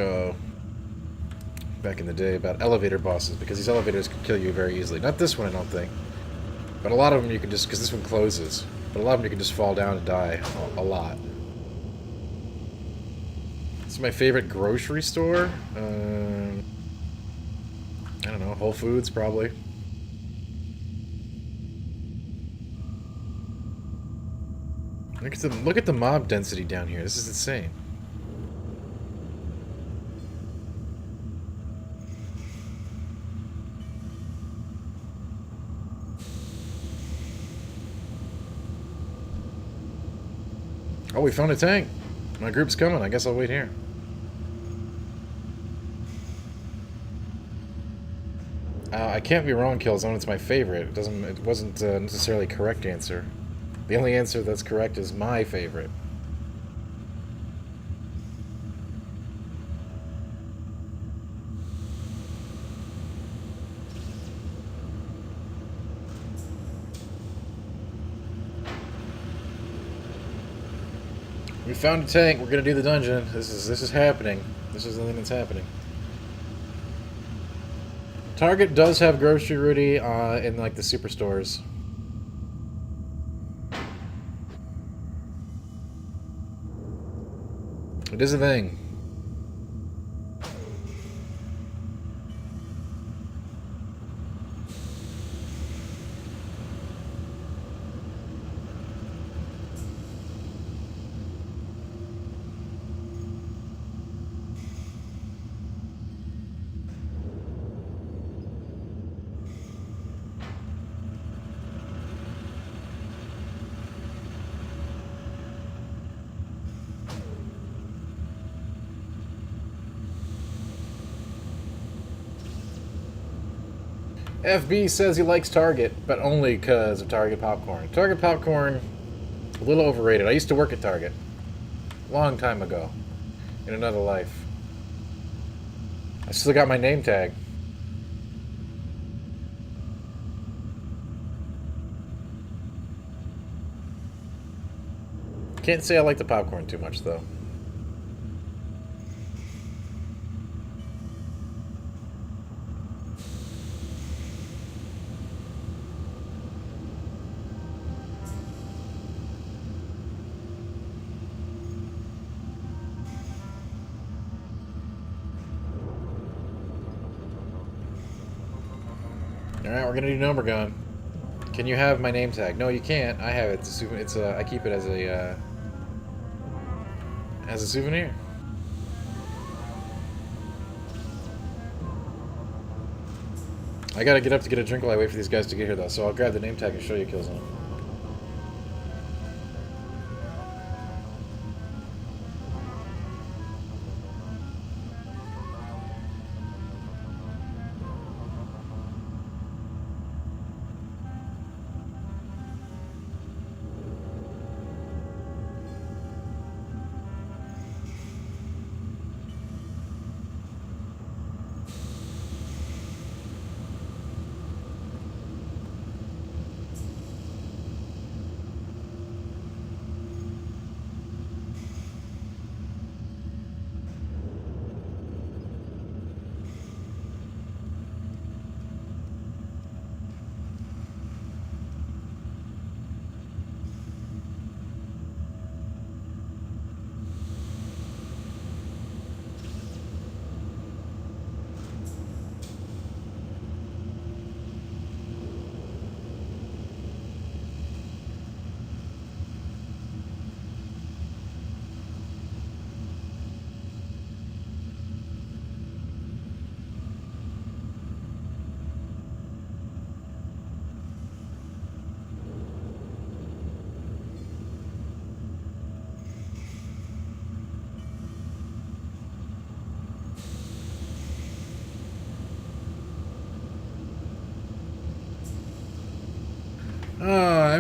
back in the day about elevator bosses because these elevators could kill you very easily. Not this one, I don't think. But a lot of them you can just, because this one closes, but a lot of them you can just fall down and die a lot. It's my favorite grocery store. I don't know, Whole Foods probably. Look at the mob density down here. This is insane. Oh, we found a tank. My group's coming. I guess I'll wait here. I can't be wrong, Killzone. It's my favorite. It wasn't necessarily a correct answer. The only answer that's correct is my favorite. We found a tank. We're gonna do the dungeon. This is happening. This is the thing that's happening. Target does have grocery Rudy in like the superstores. It is a thing. FB says he likes Target, but only because of Target popcorn. Target popcorn, a little overrated. I used to work at Target. Long time ago. In another life. I still got my name tag. Can't say I like the popcorn too much, though. Alright, we're gonna do Gnomeregan. Can you have my name tag? No, you can't. I have it. I keep it as a souvenir. I gotta get up to get a drink while I wait for these guys to get here, though, so I'll grab the name tag and show you, Killzone.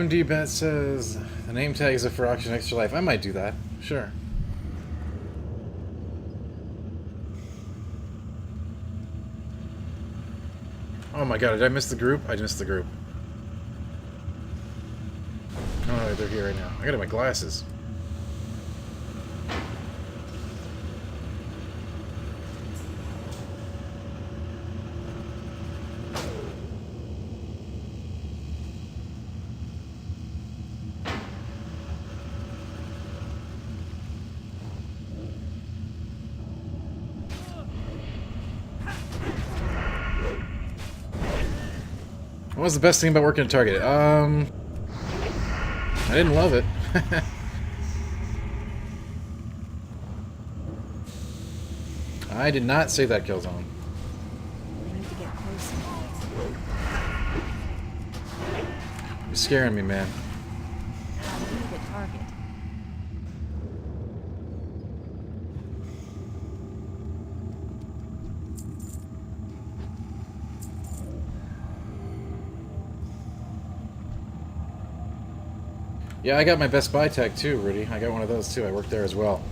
MD Bet says the name tag is up for auction extra life. I might do that. Sure. Oh my god, did I miss the group? I missed the group. Oh, they're here right now. I gotta my glasses. What was the best thing about working at Target? I didn't love it. I did not say that, Killzone. I need to get closer. You're scaring me, man. I need a target. Yeah, I got my Best Buy tag too, Rudy. I got one of those too. I worked there as well.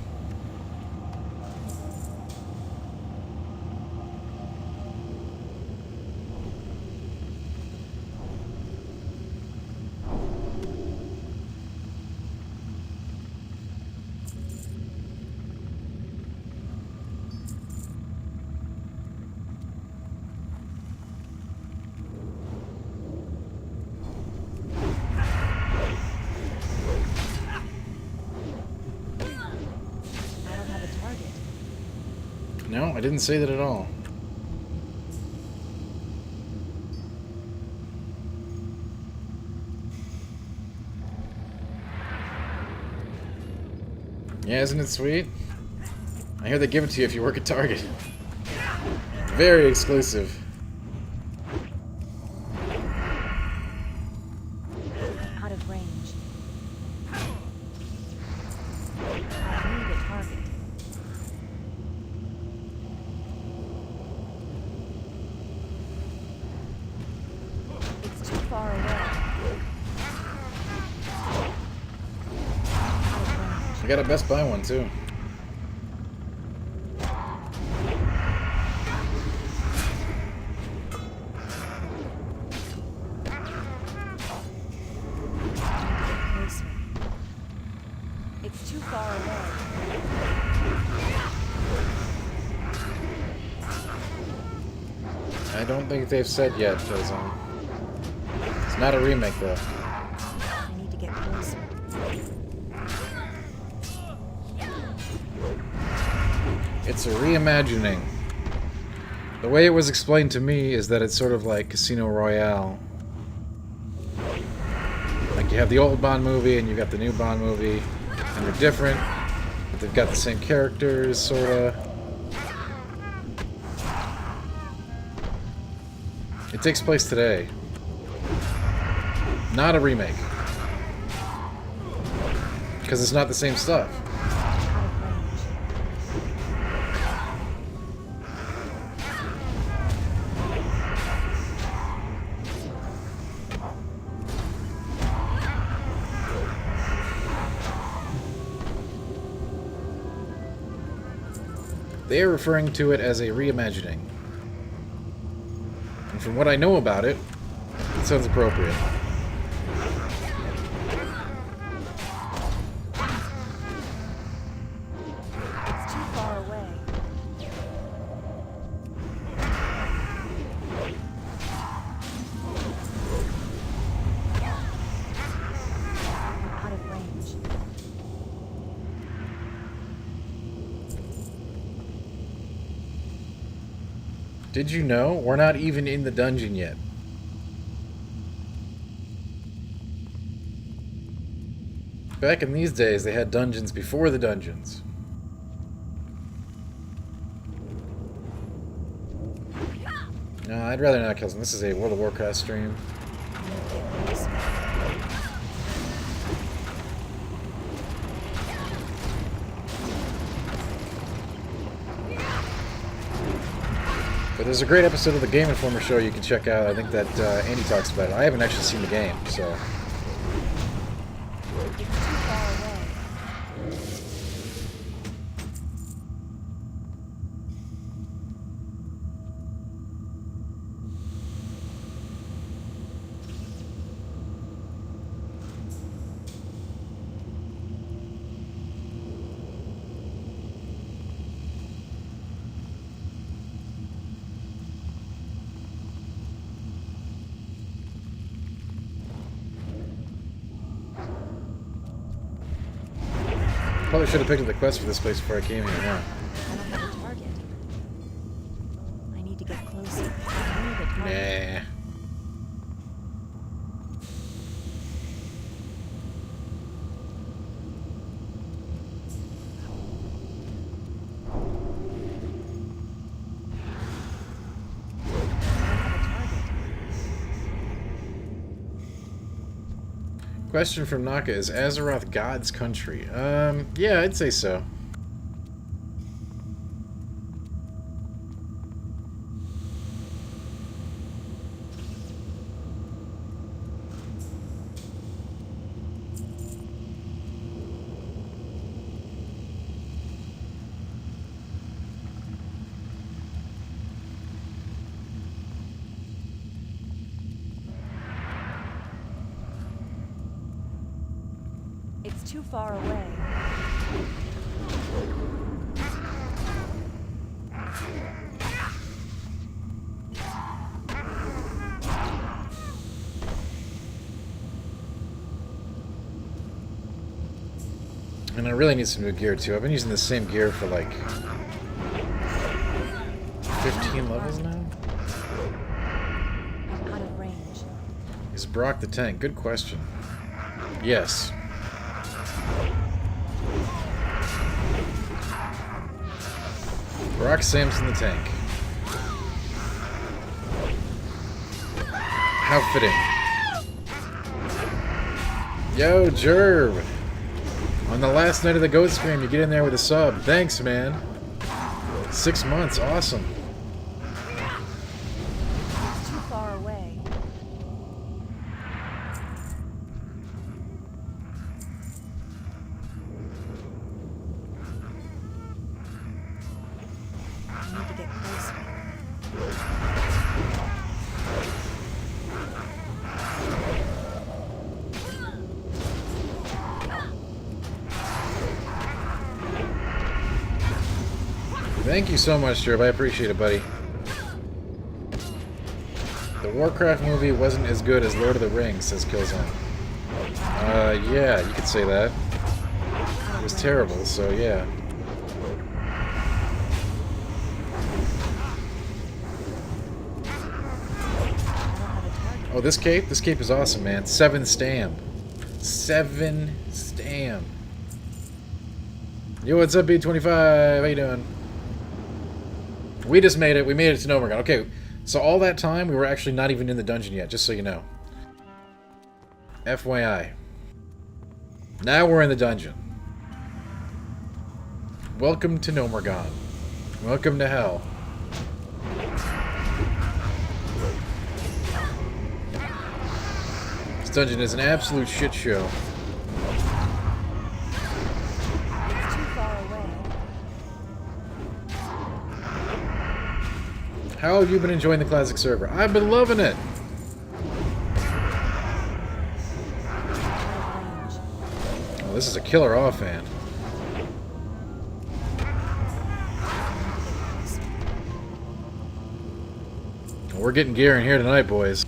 I don't have a target. No, I didn't say that at all. Yeah, isn't it sweet? I hear they give it to you if you work at Target. Very exclusive. Out of range. I need a target. It's too far away. Out of range. I got a Best Buy one too. Closer. It's too far away. I don't think they've said yet, Killzone. It's not a remake though. I need to get closer. It's a reimagining. The way it was explained to me is that it's sort of like Casino Royale. Like you have the old Bond movie and you got the new Bond movie, and they're different, but they've got the same characters, sorta. It takes place today. Not a remake. Because it's not the same stuff. Out of range. They are referring to it as a reimagining. And from what I know about it, it sounds appropriate. It's too far away. Out of range. Did you know? We're not even in the dungeon yet. Back in these days, they had dungeons before the dungeons. No, I'd rather not kill them. This is a World of Warcraft stream. I need to get closer. But there's a great episode of the Game Informer show you can check out. I think that Andy talks about it. I haven't actually seen the game, so Probably should have picked up the quest for this place before I came here, huh? I don't have a target. I need to get closer. I need a target. Nah. Question from Naka, is Azeroth God's country? Yeah, I'd say so. It's too far away. And I really need some new gear too. I've been using the same gear for like 15 levels now? I'm out of range. Is Brock the tank? Good question. Yes. Brock Samson the tank. How fitting. Yo, Jerv! On the last night of the Goat Scream, you get in there with a sub. Thanks, man. 6 months, awesome. It's too far away. I need to get closer. Thank you so much, Jerv. I appreciate it, buddy. The Warcraft movie wasn't as good as Lord of the Rings, says Killzone. Yeah, you could say that. It was terrible, so yeah. Oh, this cape? This cape is awesome, man. 7 stam. 7 stam. Yo, what's up, B25? How you doing? We just made it. We made it to Gnomeregan. Okay, so all that time, we were actually not even in the dungeon yet, just so you know. FYI. Now we're in the dungeon. Welcome to Gnomeregan. Welcome to hell. This dungeon is an absolute shit show. It's too far away. How have you been enjoying the classic server? I've been loving it. Oh, this is a killer offhand. We're getting gear in here tonight, boys.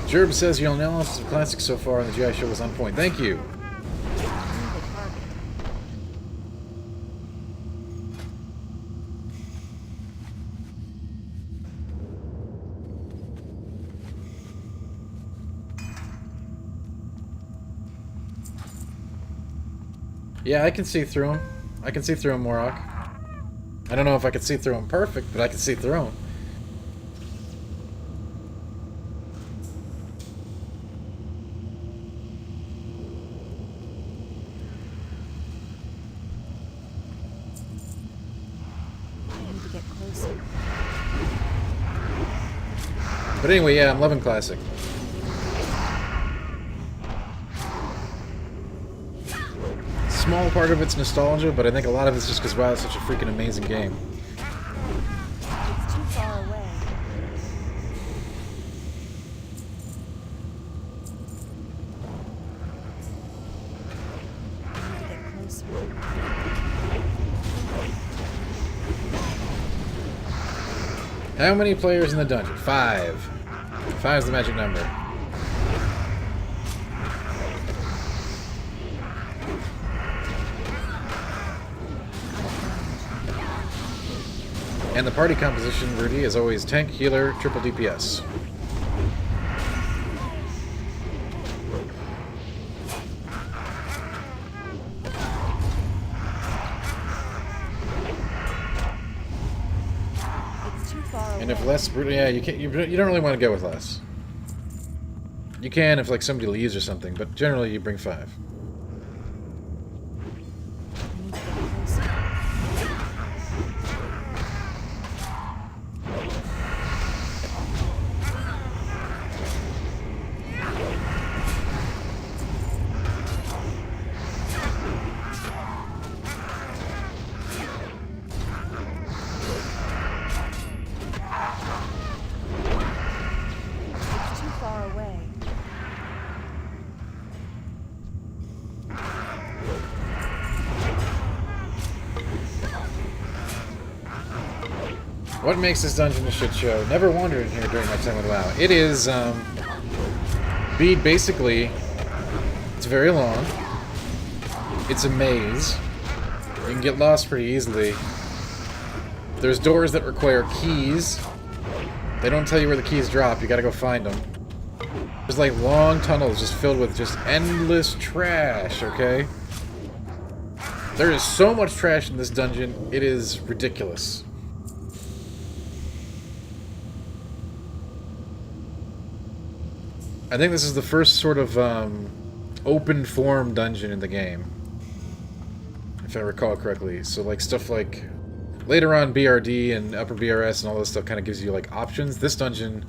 Jerb says your analysis of classics so far on the GI show was on point. Thank you. Yeah, I can see through him. I can see through him, Morok. I don't know if I can see through him perfect, but I can see through him. But anyway, yeah, I'm loving Classic. Small part of it's nostalgia, but I think a lot of it's just because WoW is such a freaking amazing game. It's too far away. How many players in the dungeon? 5. 5 is the magic number. And the party composition, Rudy, is always tank, healer, triple DPS. It's too far away. And if less, yeah, you can't. You don't really want to go with less. You can if like somebody leaves or something, but generally you bring 5. I need to get closer. It's too far away. What makes this dungeon a shit show? Never wandered in here during my time with WoW. It is, basically, it's very long. It's a maze. You can get lost pretty easily. There's doors that require keys. They don't tell you where the keys drop. You gotta go find them. There's like long tunnels just filled with just endless trash, okay? There is so much trash in this dungeon, it is ridiculous. I think this is the first sort of open form dungeon in the game, if I recall correctly. So like stuff like later on BRD and upper BRS and all this stuff kind of gives you like options. This dungeon,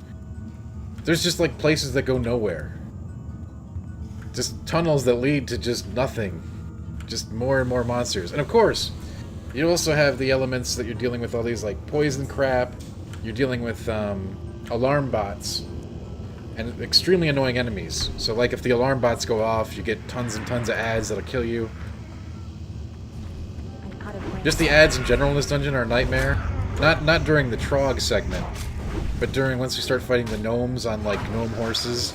there's just like places that go nowhere. Just tunnels that lead to just nothing. Just more and more monsters. And of course, you also have the elements that you're dealing with all these like poison crap. You're dealing with alarm bots. And extremely annoying enemies. So like if the alarm bots go off, you get tons and tons of ads that'll kill you. I'm out of range. Just the ads in general in this dungeon are a nightmare. Not during the Trog segment, but during once you start fighting the gnomes on like gnome horses.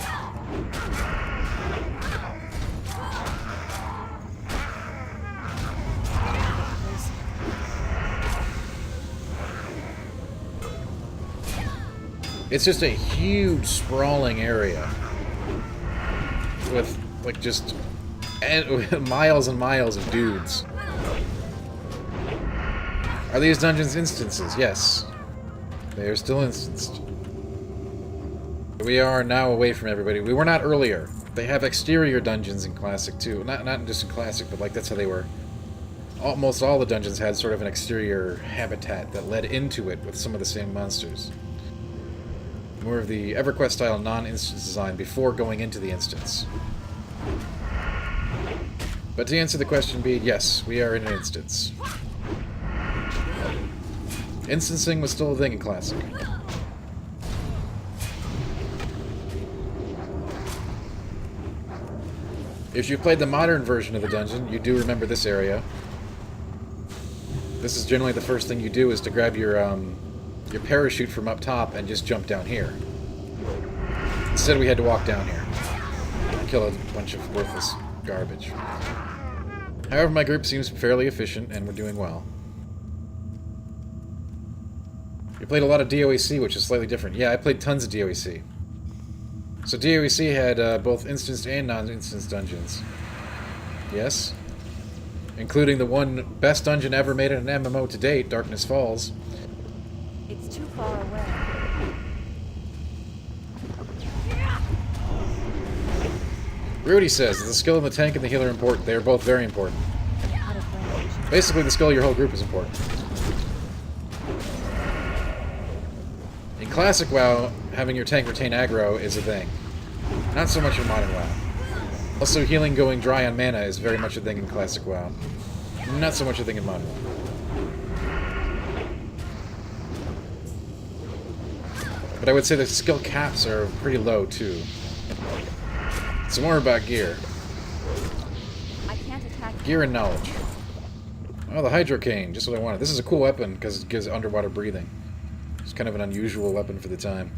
It's just a huge, sprawling area with, like, just miles and miles of dudes. Are these dungeons instances? Yes. They are still instanced. We are now away from everybody. We were not earlier. They have exterior dungeons in Classic, too. Not just in Classic, but, like, that's how they were. Almost all the dungeons had sort of an exterior habitat that led into it with some of the same monsters. More of the EverQuest-style non-instance design before going into the instance. But to answer the question, Bede, yes, we are in an instance. Instancing was still a thing in Classic. If you played the modern version of the dungeon, you do remember this area. This is generally the first thing you do is to grab your parachute from up top and just jump down here. Instead, we had to walk down here and kill a bunch of worthless garbage. However, my group seems fairly efficient, and we're doing well. You played a lot of DOAC, which is slightly different. Yeah, I played tons of DOAC. So DOAC had both instanced and non-instanced dungeons. Yes? Including the one best dungeon ever made in an MMO to date, Darkness Falls. It's too far away. Rudy says, is the skill of the tank and the healer important? They are both very important. Out of range. Basically, the skill of your whole group is important. In Classic WoW, having your tank retain aggro is a thing. Not so much in Modern WoW. Also, healing going dry on mana is very much a thing in Classic WoW. Not so much a thing in Modern WoW. But I would say the skill caps are pretty low, too. It's more about gear. I can't attack. Gear and knowledge. Oh, the Hydrocane, just what I wanted. This is a cool weapon because it gives underwater breathing. It's kind of an unusual weapon for the time.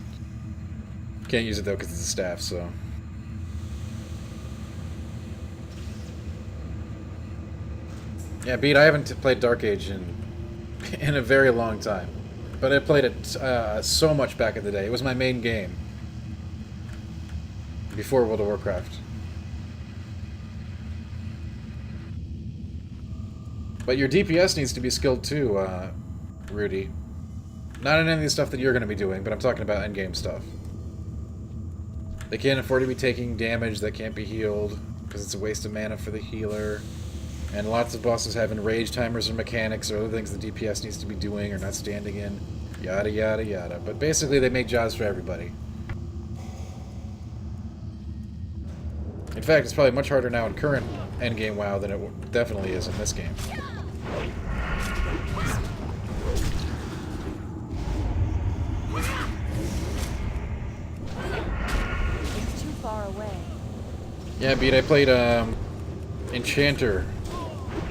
Can't use it though because it's a staff, so. Yeah, Beat, I haven't played Dark Age in a very long time. But I played it so much back in the day. It was my main game. Before World of Warcraft. But your DPS needs to be skilled too, Rudy. Not in any of the stuff that you're going to be doing, but I'm talking about endgame stuff. They can't afford to be taking damage that can't be healed, because it's a waste of mana for the healer. And lots of bosses have enrage timers or mechanics or other things the DPS needs to be doing or not standing in. Yada yada yada. But basically they make jobs for everybody. In fact, it's probably much harder now in current endgame WoW than it definitely is in this game. It's too far away. Yeah, Beat, I played Enchanter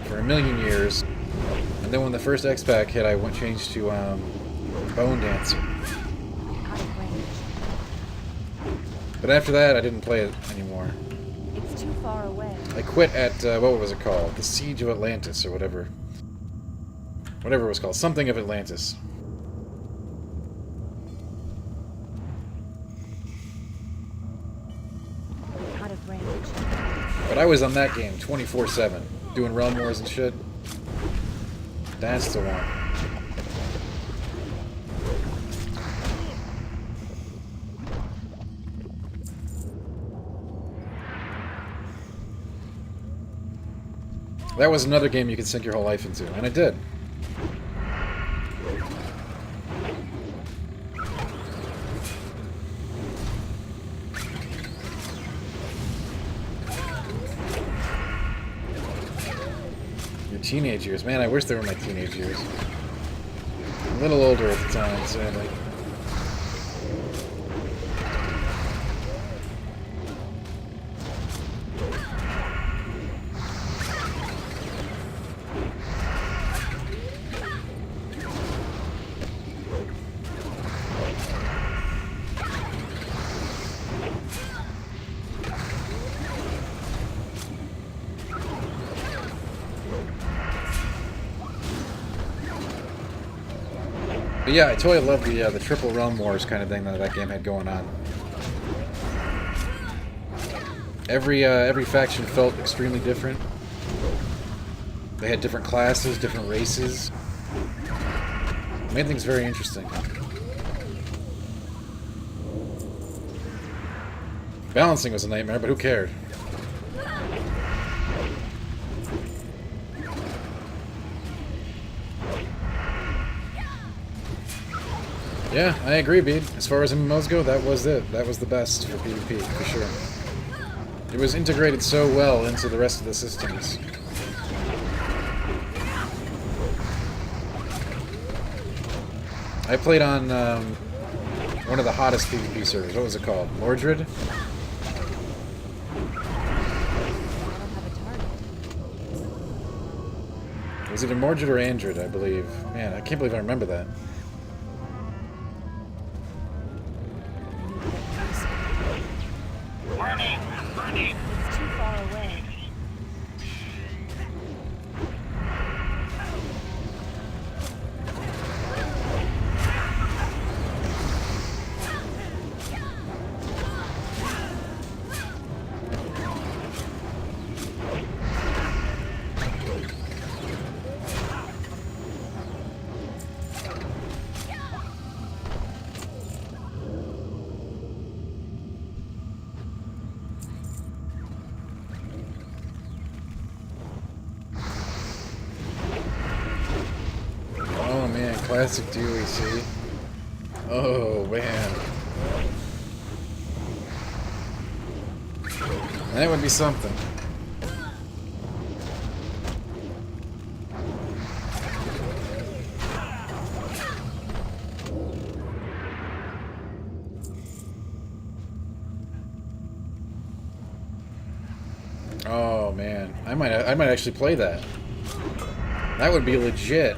for a million years. And then when the first X-Pack hit, I changed to Bone Dancer. Out of range. But after that, I didn't play it anymore. It's too far away. I quit at, what was it called? The Siege of Atlantis, or whatever. Whatever it was called. Something of Atlantis. Out of range. But I was on that game 24/7, doing realm wars and shit. That's the one. That was another game you could sink your whole life into, and I did. Your teenage years. Man, I wish they were my teenage years. A little older at the time, sadly. But yeah, I totally love the triple realm wars kind of thing that game had going on. Every faction felt extremely different. They had different classes, different races. Made things very interesting. Balancing was a nightmare, but who cared? Yeah, I agree, Bede. As far as MMOs go, that was it. That was the best for PvP, for sure. It was integrated so well into the rest of the systems. I played on one of the hottest PvP servers. What was it called? Mordred? I don't have a target. Was it in Mordred or Andred, I believe? Man, I can't believe I remember that. It's too far away. Oh man, classic Dewey, see? Oh man. That would be something. Oh man, I might actually play that. That would be legit.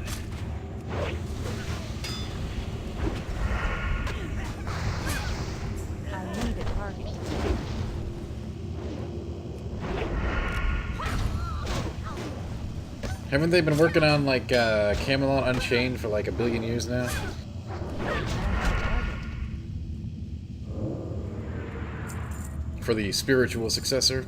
Haven't they been working on like Camelot Unchained for like a billion years now? For the spiritual successor.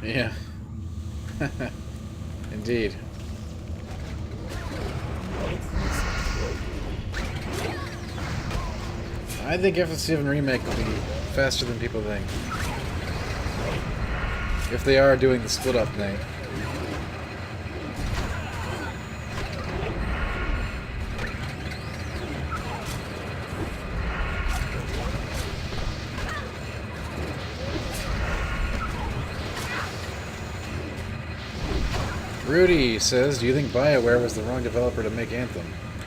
Yeah. Indeed. I think FF7 Remake will be faster than people think. If they are doing the split up thing. Rudy says, "Do you think BioWare was the wrong developer to make Anthem?"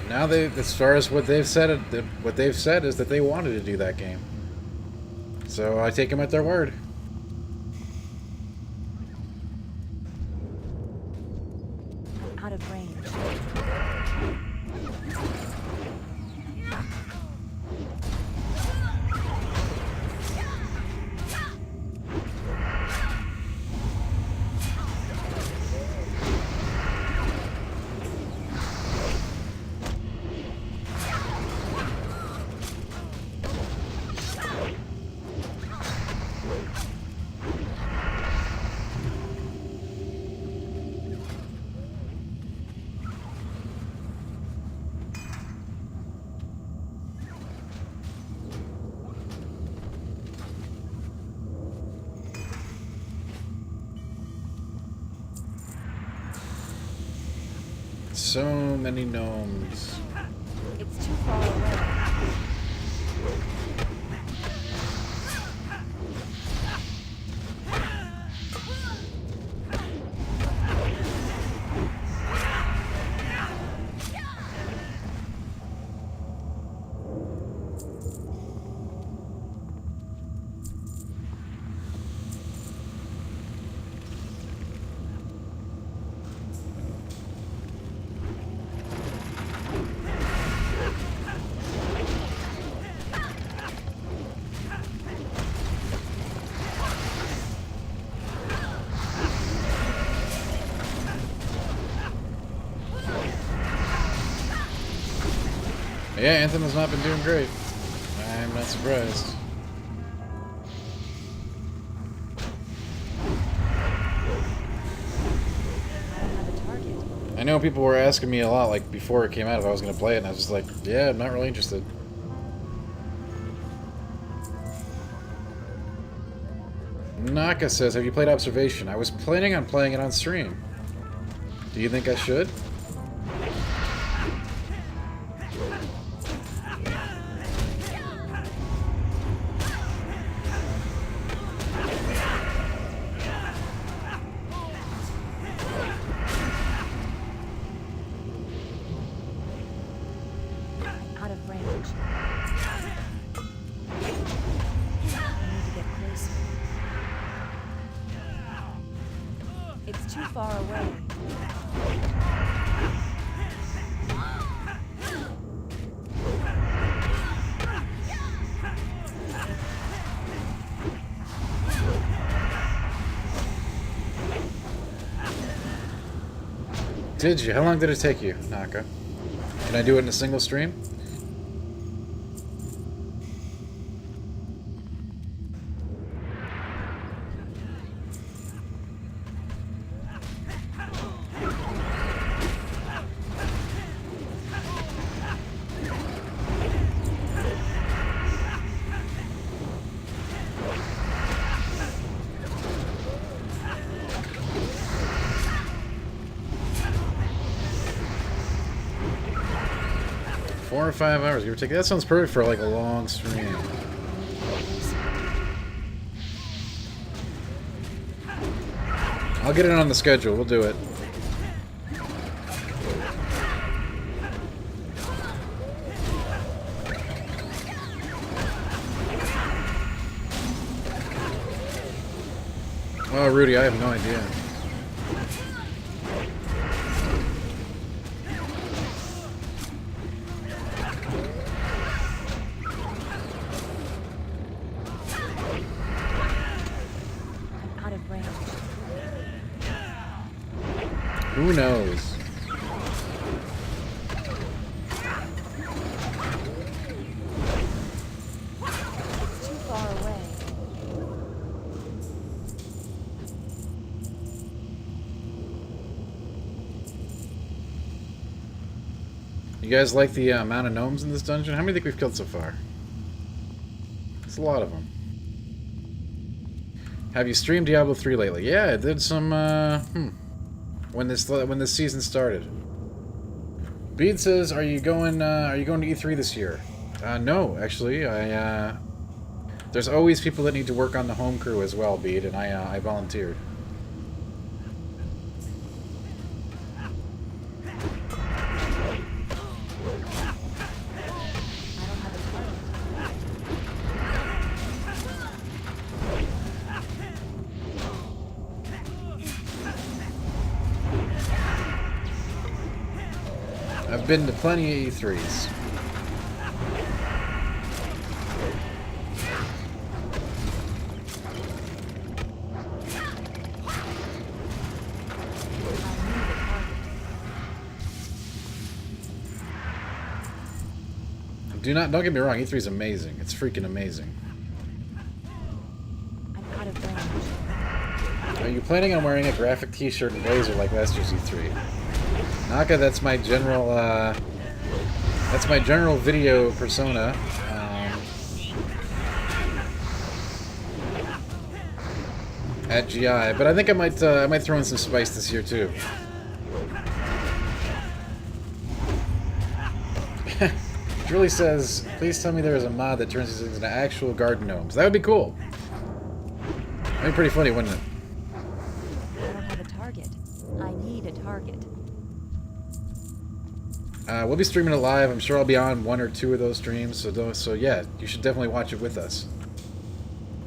Now as far as what they've said is that they wanted to do that game. So I take them at their word. Out of range. So many gnomes. It's too far away. Yeah, Anthem has not been doing great. I'm not surprised. I know people were asking me a lot, like, before it came out if I was going to play it, and I was just like, yeah, I'm not really interested. Naka says, have you played Observation? I was planning on playing it on stream. Do you think I should? Out of range. I need to get closer. It's too far away. Did you? How long did it take you, Naka? Can I do it in a single stream? Four or 5 hours, give or take. That sounds perfect for like a long stream. I'll get it on the schedule. We'll do it. Oh, Rudy, I have no idea. I'm out of range. Who knows? It's too far away. You guys like the amount of gnomes in this dungeon? How many think we've killed so far? It's a lot of them. Have you streamed Diablo 3 lately? Yeah, I did some, when this season started. Bede says, are you going to E3 this year? No, actually. There's always people that need to work on the home crew as well, Bede, and I volunteered. I've been to plenty of E3s. Don't get me wrong, E3 is amazing. It's freaking amazing. I'm out of range. Are you planning on wearing a graphic t-shirt and blazer like last year's E3? Naka, that's my general video persona. At GI, but I think I might throw in some spice this year too. Julie says, please tell me there is a mod that turns these things into actual garden gnomes. That would be cool. That'd be pretty funny, wouldn't it? I don't have a target. I need a target. We'll be streaming it live. I'm sure I'll be on 1 or 2 of those streams. So yeah, you should definitely watch it with us.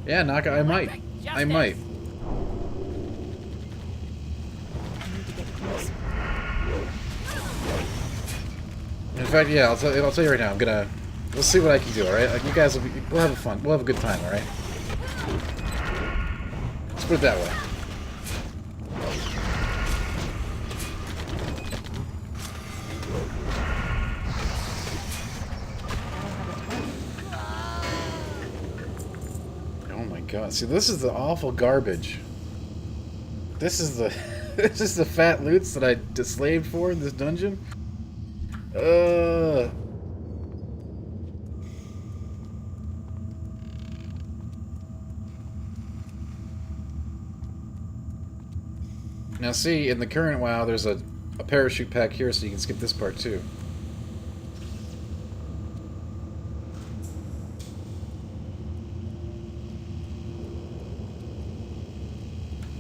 Yeah, Naka, I might. I might. I need to get closer. In fact, yeah, I'll tell you right now. We'll see what I can do. All right, like you guys we'll have fun. We'll have a good time. All right. Let's put it that way. Oh my God! See, this is the awful garbage. This is the this is the fat loots that I slaved for in this dungeon. Now see, in the current WoW, there's a parachute pack here, so you can skip this part too.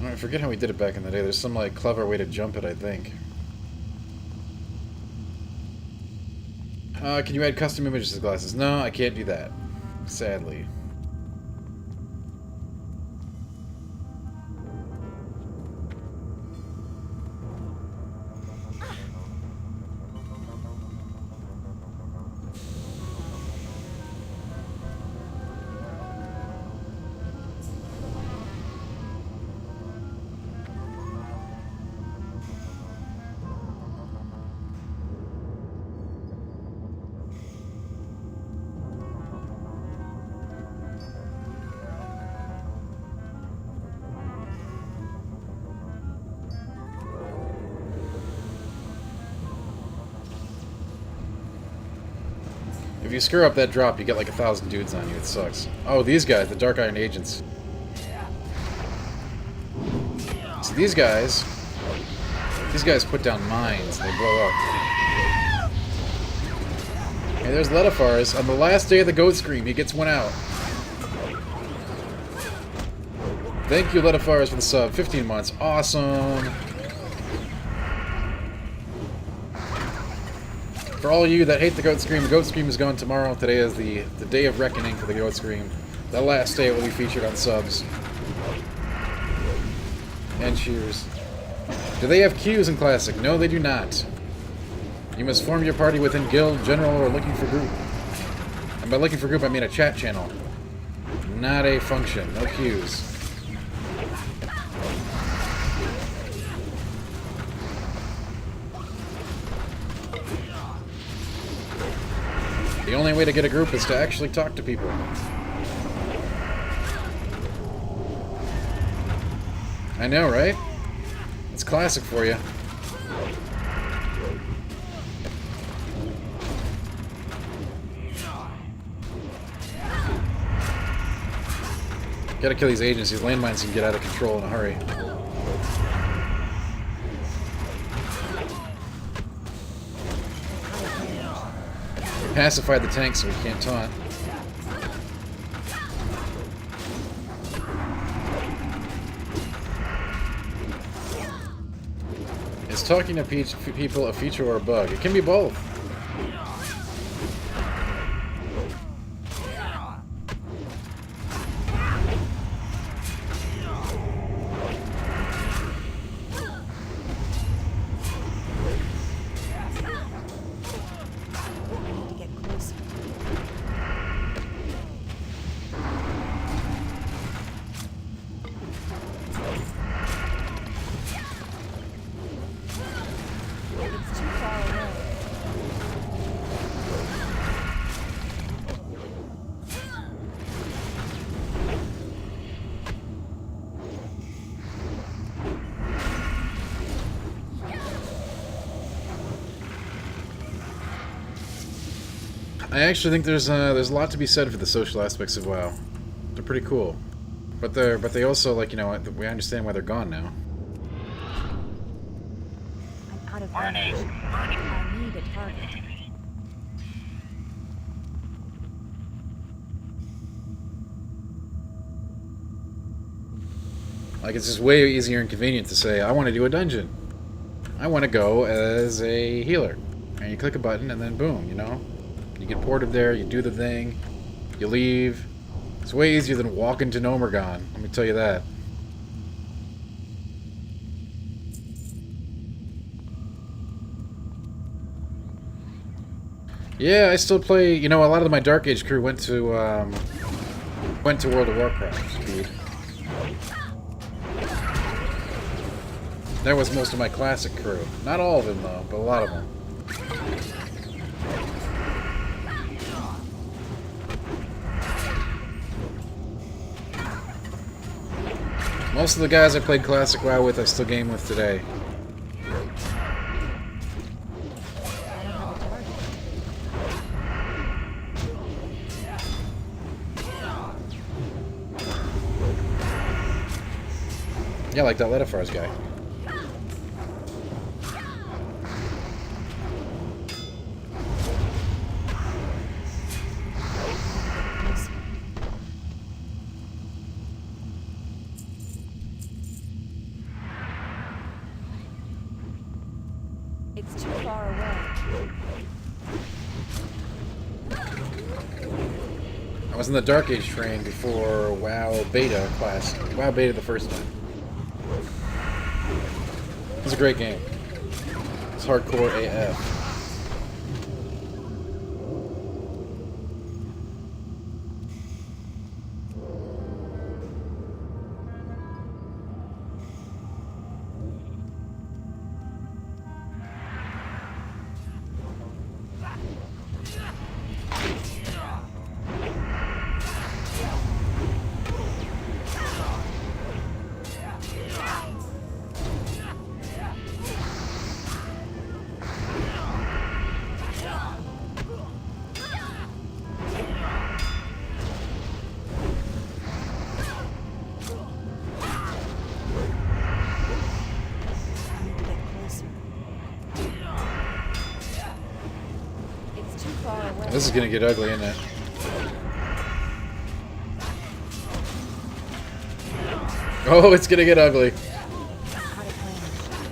I forget how we did it back in the day. There's some like clever way to jump it, I think. Can you add custom images to glasses? No, I can't do that. Sadly. If you screw up that drop, you get like 1,000 dudes on you. It sucks. Oh, these guys, the Dark Iron Agents. So these guys put down mines and they blow up. Hey, there's Letafars. On the last day of the Goat Scream, he gets one out. Thank you, Letafars, for the sub. 15 months. Awesome. For all of you that hate the Goat Scream is gone tomorrow. Today is the day of reckoning for the Goat Scream. The last day it will be featured on subs. And cheers. Do they have queues in Classic? No, they do not. You must form your party within guild, general, or looking for group. And by looking for group, I mean a chat channel. Not a function. No queues. The only way to get a group is to actually talk to people. I know, right? It's Classic for you. Gotta kill these agents. These landmines can get out of control in a hurry. We pacified the tank so we can't taunt. Is talking to people a feature or a bug? It can be both. I actually think there's a lot to be said for the social aspects of WoW. They're pretty cool, but they also, like, you know, we understand why they're gone now. I'm out of range. I need a target. Like, it's just way easier and convenient to say, I want to do a dungeon. I want to go as a healer. And you click a button and then boom, you know? You get ported there, you do the thing, you leave. It's way easier than walking to Gnomeregan, let me tell you that. Yeah, I still play, you know, a lot of my Dark Age crew went to World of Warcraft, dude. That was most of my Classic crew. Not all of them, though, but a lot of them. Most of the guys I played Classic WoW with, I still game with today. Yeah, like that Letafars guy. It's too far away. I was in the Dark Age train before WoW Beta class. WoW Beta the first time. It was a great game. It's hardcore AF. This is gonna get ugly, isn't it? Oh, it's gonna get ugly. Out of range.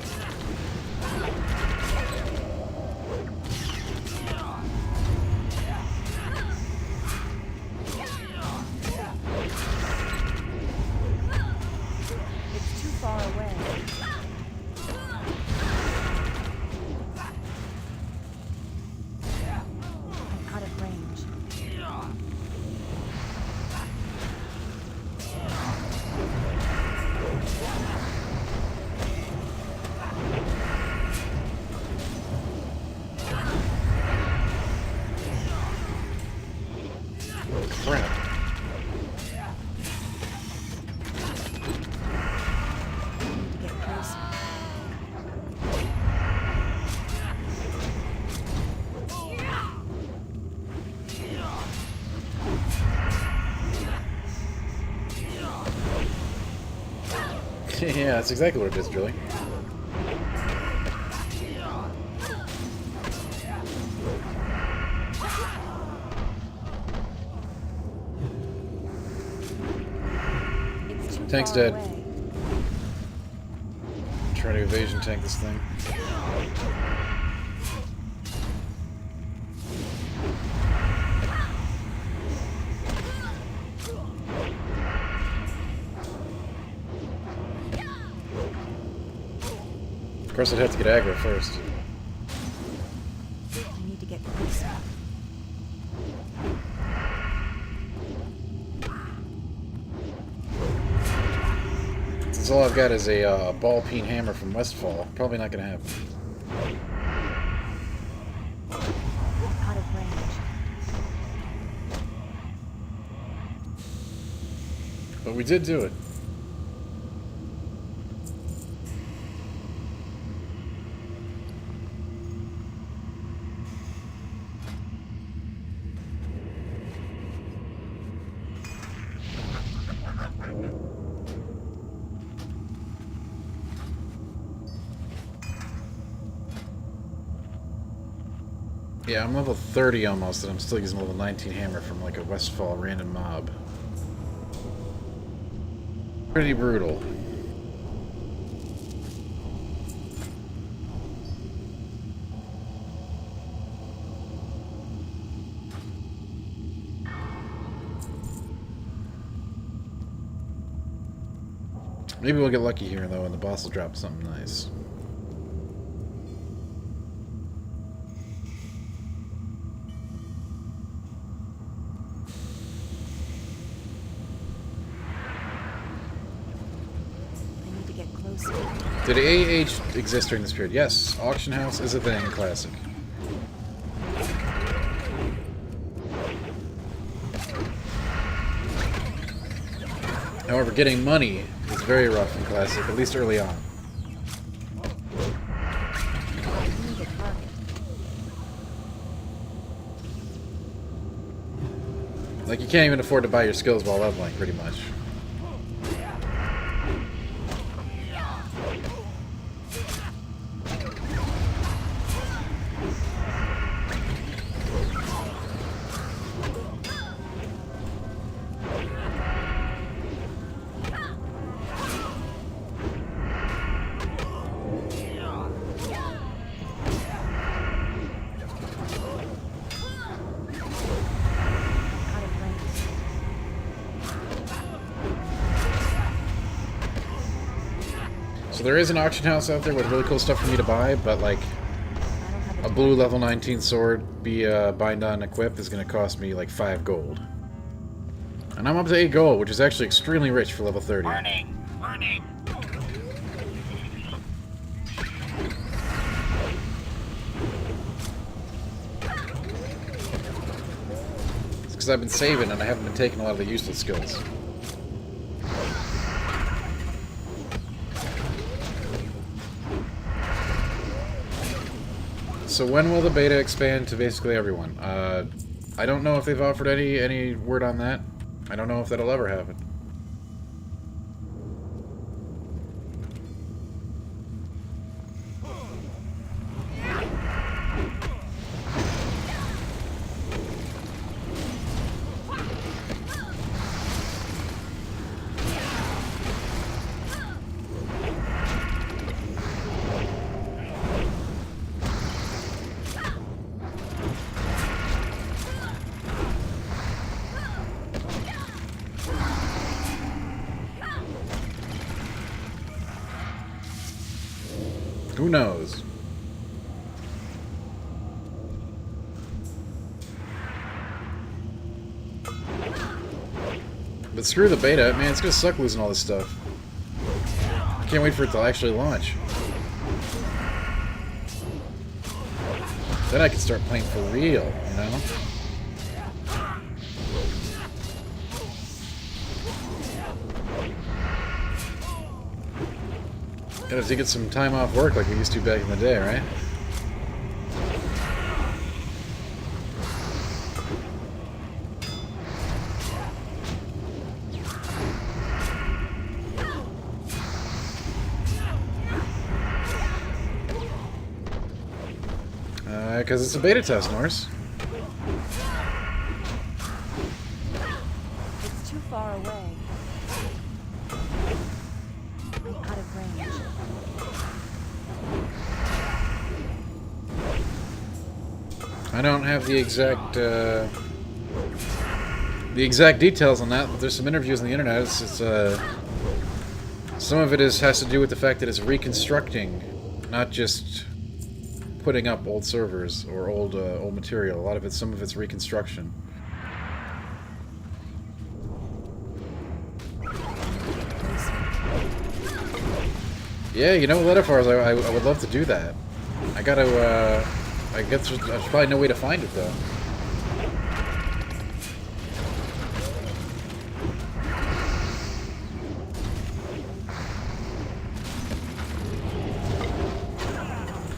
It's too far away. I'm out of range. Crap. Get closer. Yeah, that's exactly what it is, Julie. It's too Tank's far dead. away. Try to evasion tank this thing. Of course, I'd have to get aggro first. I need to get closer. Since all I've got is a ball peen hammer from Westfall, probably not gonna happen. Out of range. But we did do it. Yeah, I'm level 30 almost, and I'm still using level 19 hammer from like a Westfall random mob. Pretty brutal. Maybe we'll get lucky here though, and the boss will drop something nice. I need to get closer. Did AH exist during this period? Yes, auction house is a thing in Classic. However, getting money is very rough in Classic, at least early on. I need a target. Like, you can't even afford to buy your skills while leveling, pretty much. Out of range. So there is an auction house out there with really cool stuff for me to buy, but like, I don't have a blue level 19 sword, be bind on equip, is going to cost me like 5 gold. And I'm up to 8 gold, which is actually extremely rich for level 30. Warning, warning. It's because I've been saving and I haven't been taking a lot of the useless skills. So when will the beta expand to basically everyone? I don't know if they've offered any word on that. I don't know if that'll ever happen. Who knows? But screw the beta, man, it's gonna suck losing all this stuff. I can't wait for it to actually launch. Then I can start playing for real, you know? Gotta take some time off work like we used to back in the day, right? Because it's a beta test, Norse. It's too far away. Out of range. I don't have the exact details on that, but there's some interviews on the internet. It's some of it has to do with the fact that it's reconstructing, not just putting up old servers or old material. A lot of it, some of it's reconstruction. Yeah, you know, Letafars, I would love to do that. I gotta, I guess there's probably no way to find it, though.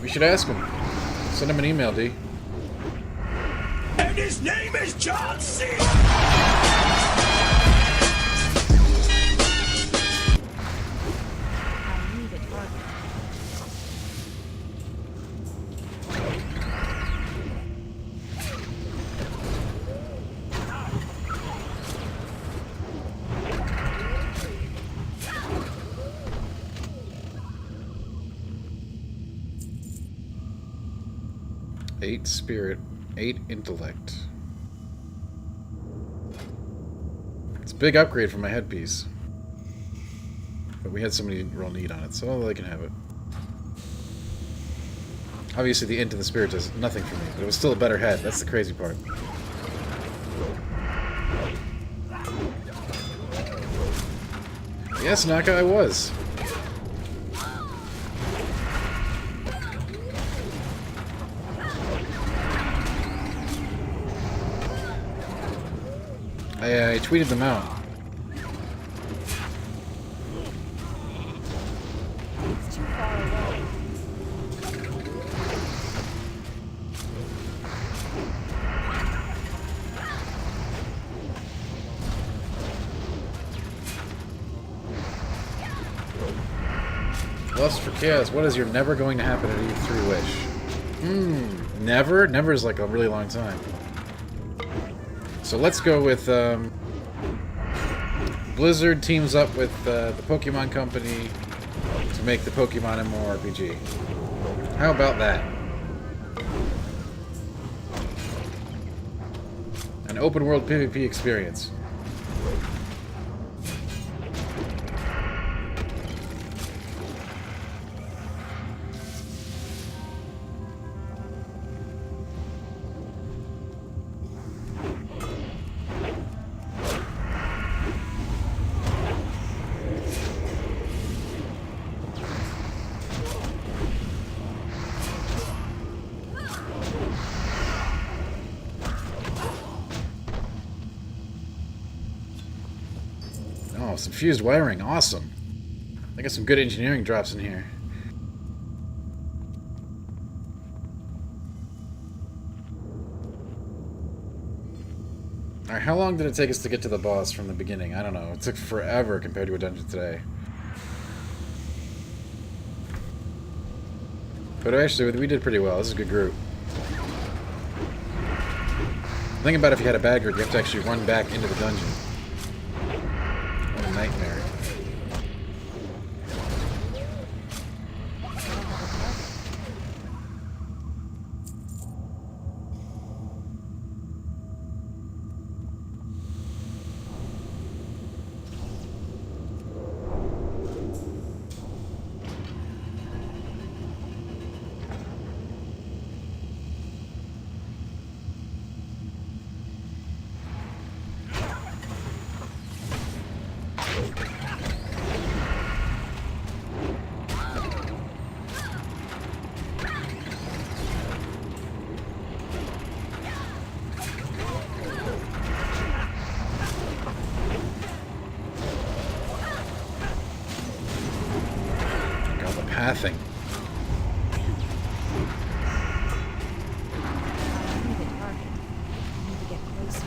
We should ask him. Send him an email, D. And his name is John C. I need a target. Eight spirit, 8 intellect. It's a big upgrade from my headpiece. But we had somebody real neat on it, so they can have it. Obviously the int and the spirit does nothing for me, but it was still a better head. That's the crazy part. Yes, Naka, I was. I tweeted them out. It's too far away. Lust for chaos. What is your never going to happen at E3 wish? Never? Never is like a really long time. So let's go with Blizzard teams up with the Pokemon Company to make the Pokemon MMORPG. How about that? An open world PvP experience. Oh, some fused wiring. Awesome. I got some good engineering drops in here. Alright, how long did it take us to get to the boss from the beginning? I don't know. It took forever compared to a dungeon today. But actually, we did pretty well. This is a good group. Think about if you had a bad group, you have to actually run back into the dungeon. What a nightmare. nothing. I need the target. I need to get closer.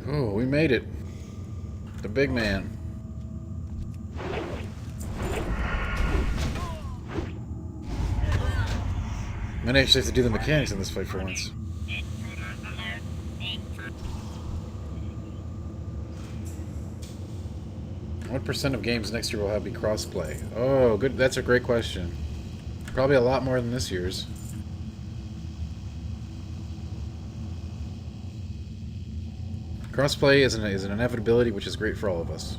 Oh, we made it. The big man. Might actually have to do the mechanics in this fight for once. What % of games next year will have be crossplay? Oh, good. That's a great question. Probably a lot more than this year's. Crossplay is an inevitability, which is great for all of us.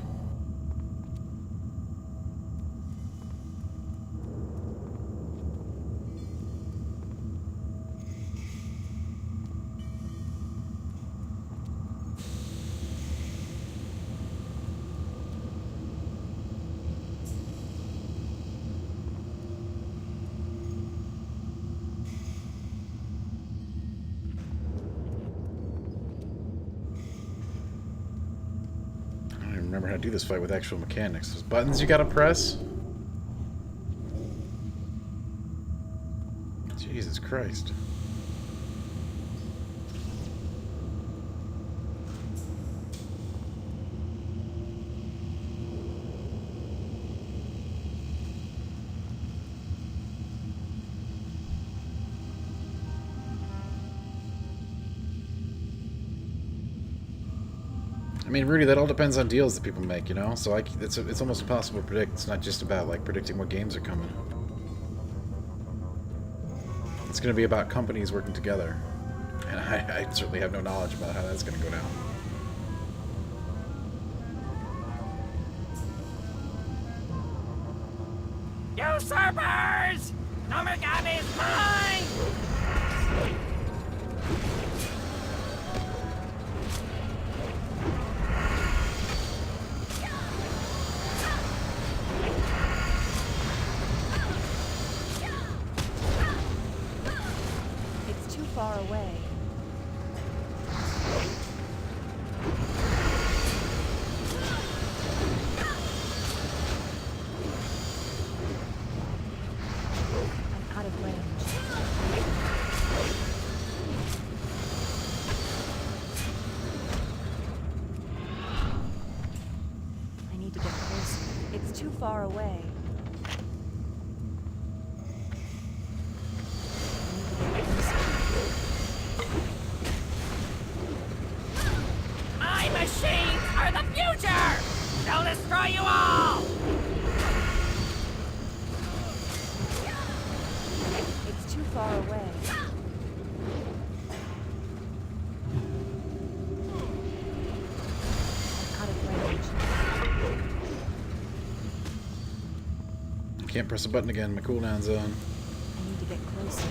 Remember how to do this fight with actual mechanics. There's buttons you gotta press. Jesus Christ. I mean, Rudy, that all depends on deals that people make, you know? So it's almost impossible to predict. It's not just about, like, predicting what games are coming. It's going to be about companies working together. And I certainly have no knowledge about how that's going to go down. Usurpers! Gnomeregan is mine! It's too far away. I'm out of range. I need to get closer. It's too far away. My machines are the future! They'll destroy you all! It's too far away. I'm out of range. Can't press a button again. My cooldown's on. I need to get closer.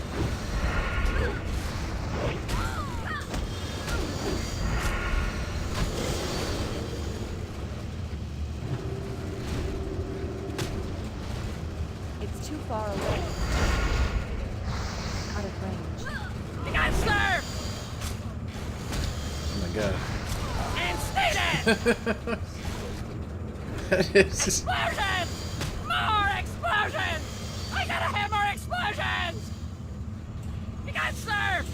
It's too far away. Out of range. You got served! Oh my god. And stated! That is just... Explosions! More explosions! I gotta have more explosions! You got served!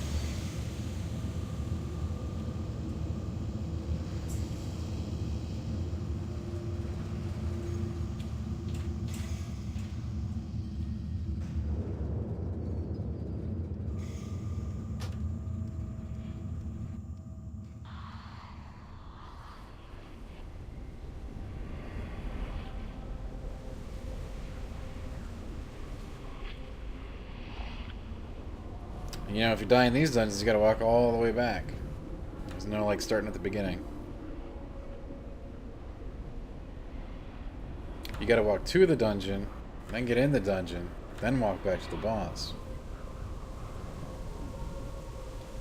You know, if you die in these dungeons, you gotta walk all the way back. There's no, like, starting at the beginning. You gotta walk to the dungeon, then get in the dungeon, then walk back to the boss.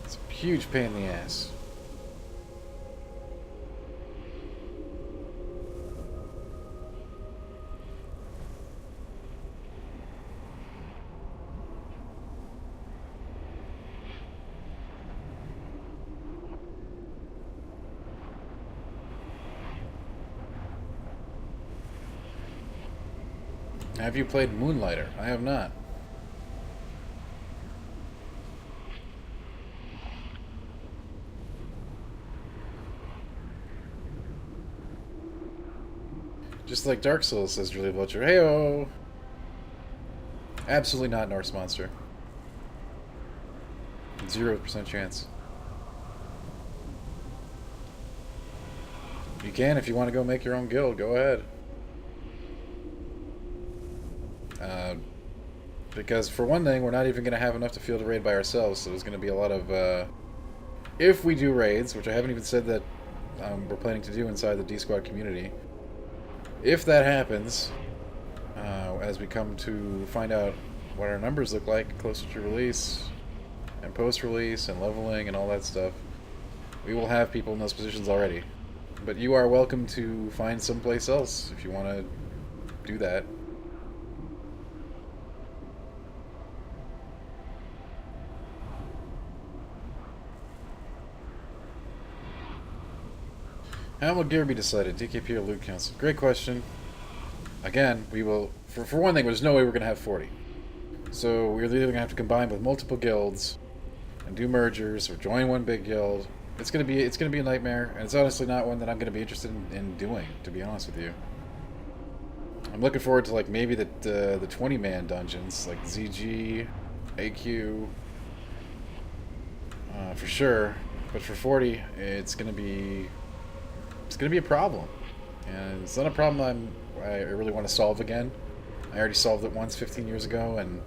It's a huge pain in the ass. Have you played Moonlighter? I have not. Just like Dark Souls, says Julia Vulture. Heyo! Absolutely not Norse monster. 0% chance. You can if you want to go make your own guild. Go ahead. Because for one thing, we're not even going to have enough to field a raid by ourselves, so there's going to be a lot of, if we do raids, which I haven't even said that we're planning to do inside the D-Squad community, if that happens, as we come to find out what our numbers look like closer to release, and post-release, and leveling, and all that stuff, we will have people in those positions already. But you are welcome to find someplace else if you want to do that. How will gear be decided? DKP or loot council? Great question. Again, we will... For one thing, there's no way we're going to have 40. So we're either going to have to combine with multiple guilds and do mergers or join one big guild. It's going to be a nightmare, and it's honestly not one that I'm going to be interested in doing, to be honest with you. I'm looking forward to, like, maybe the 20-man dungeons, like ZG, AQ, for sure. But for 40, it's going to be a problem, and it's not a problem I really want to solve again. I already solved it once 15 years ago, and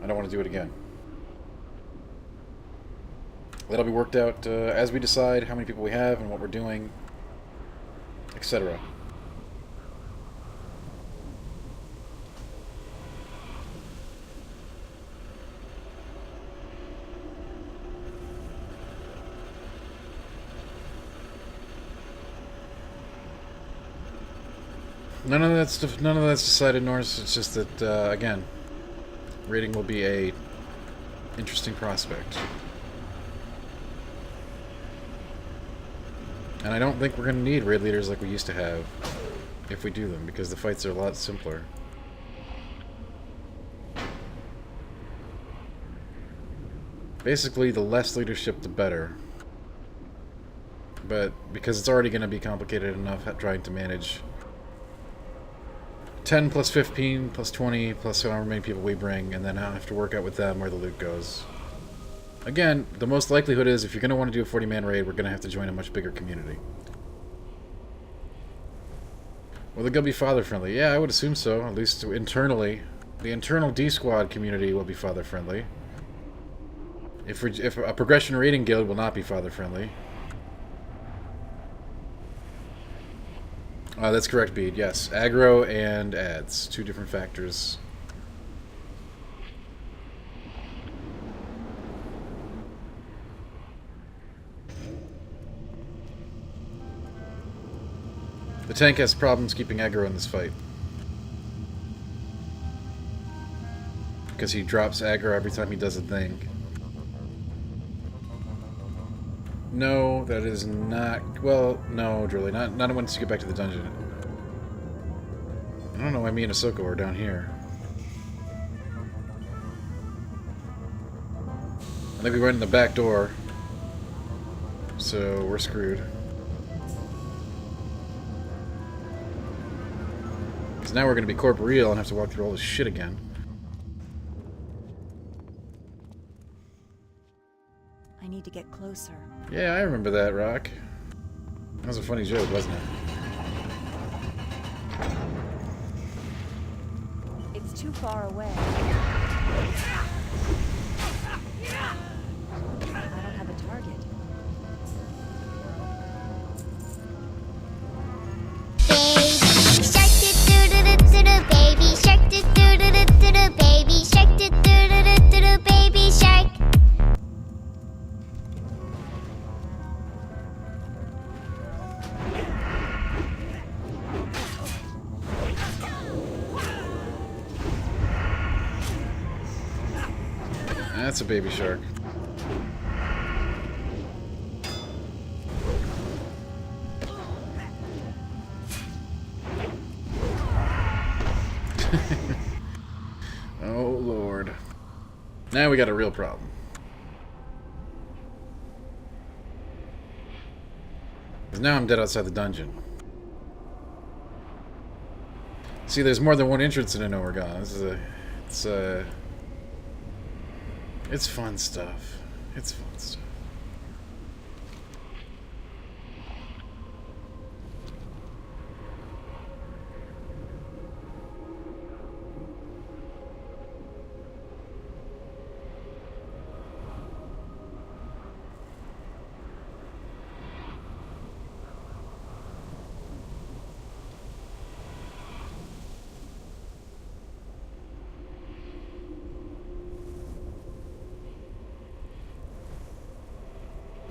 I don't want to do it again. That'll be worked out as we decide how many people we have and what we're doing, etc. None of that's decided, Norse. It's just that again, raiding will be a interesting prospect, and I don't think we're going to need raid leaders like we used to have if we do them, because the fights are a lot simpler. Basically, the less leadership, the better. But because it's already going to be complicated enough trying to manage 10 plus 15 plus 20 plus however many people we bring, and then I have to work out with them where the loot goes. Again, the most likelihood is if you're going to want to do a 40-man raid, we're going to have to join a much bigger community. Will the guild be father-friendly? Yeah, I would assume so, at least internally. The internal D-Squad community will be father-friendly. If a progression raiding guild will not be father-friendly. That's correct, Bede. Yes, aggro and ads, two different factors. The tank has problems keeping aggro in this fight, because he drops aggro every time he does a thing. No, that is not... Well, no, Drully. Not once you get back to the dungeon. I don't know why me and Ahsoka are down here. I think we went in the back door. So, we're screwed. Because now we're going to be corporeal and have to walk through all this shit again. I need to get closer. Yeah, I remember that, Rock. That was a funny joke, wasn't it? It's too far away. I don't have a target. Baby shark do do do do do do, baby shark do do do do do do, baby shark. That's a baby shark. Oh, Lord. Now we got a real problem. Because now I'm dead outside the dungeon. See, there's more than one entrance in a Gnomeregan. It's fun stuff. It's fun stuff.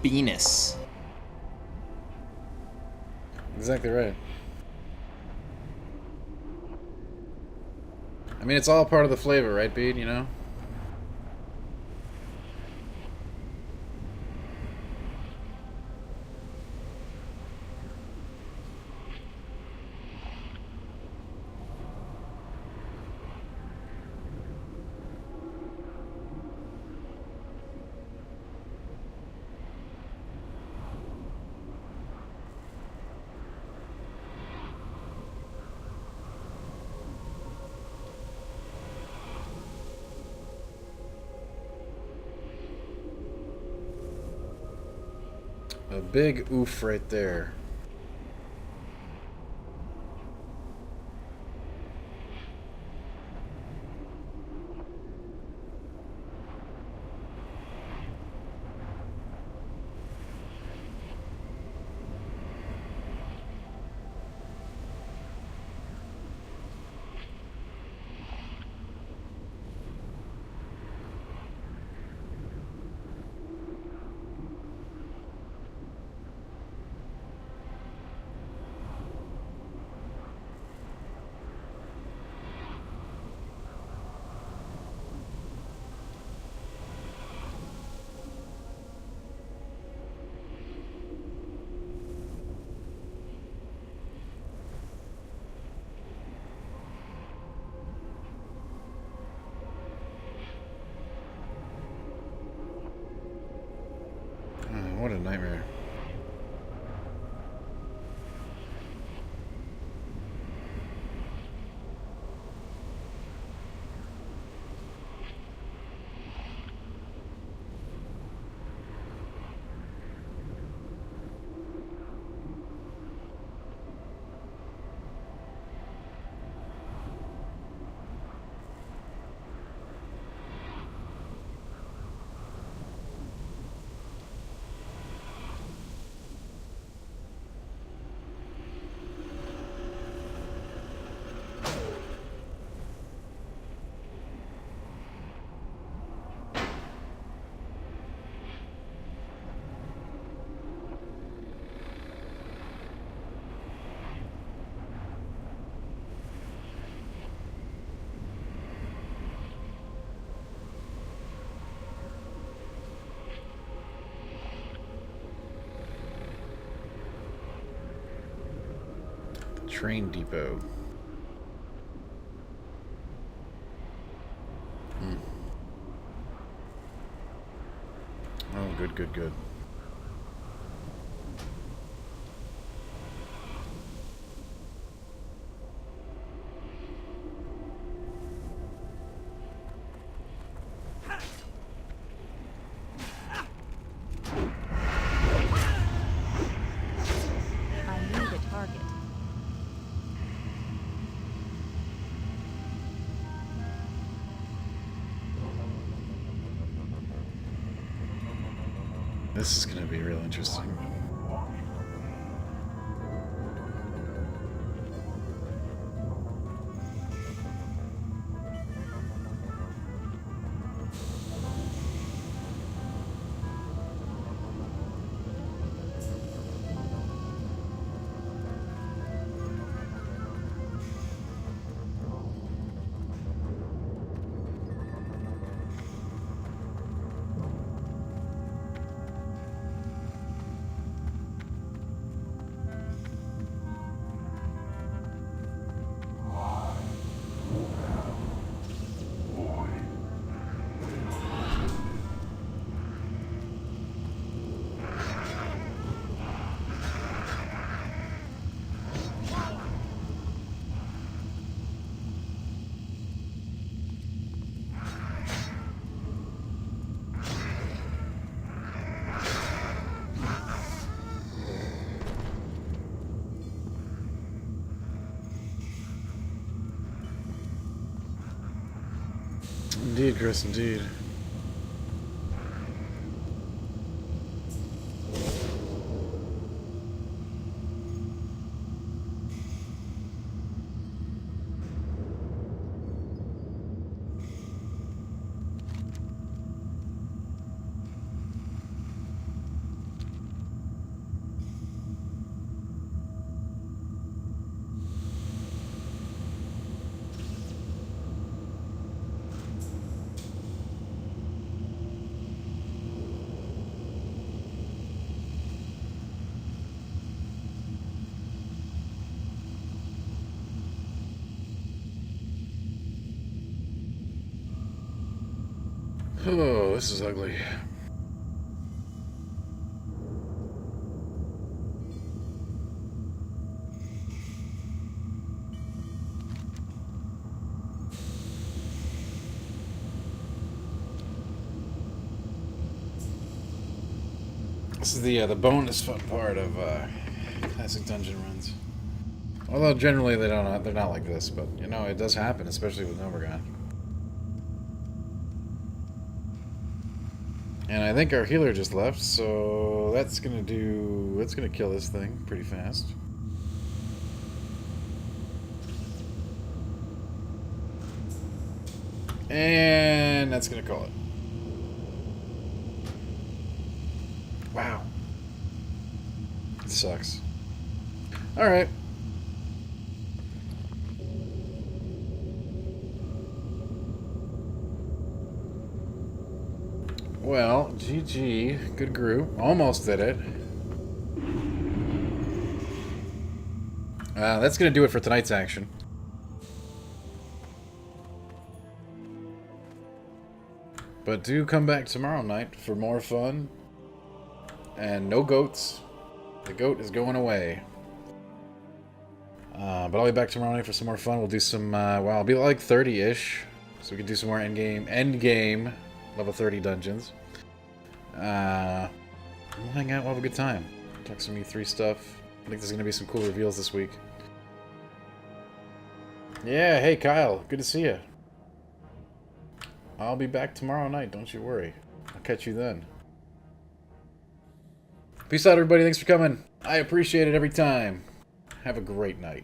Venus. Exactly right. I mean, it's all part of the flavor, right, Bede? You know? A big oof right there. What a nightmare. Train depot. Oh, good, good, good. I need a target. This is going to be real interesting. Indeed, Chris, indeed. Oh, this is ugly. This is the bonus fun part of classic dungeon runs. Although generally they're not like this, but you know it does happen, especially with Gnomeregan. And I think our healer just left, so that's gonna kill this thing pretty fast. And that's gonna call it. Wow. It sucks. Alright. Well, GG. Good group. Almost did it. That's going to do it for tonight's action. But do come back tomorrow night for more fun. And no goats. The goat is going away. But I'll be back tomorrow night for some more fun. We'll do some, well, I'll be like 30-ish. So we can do some more endgame level 30 dungeons. We'll hang out, we'll have a good time. Talk some E3 stuff. I think there's going to be some cool reveals this week. Yeah, hey Kyle, good to see you. I'll be back tomorrow night, don't you worry. I'll catch you then. Peace out, everybody. Thanks for coming. I appreciate it every time. Have a great night.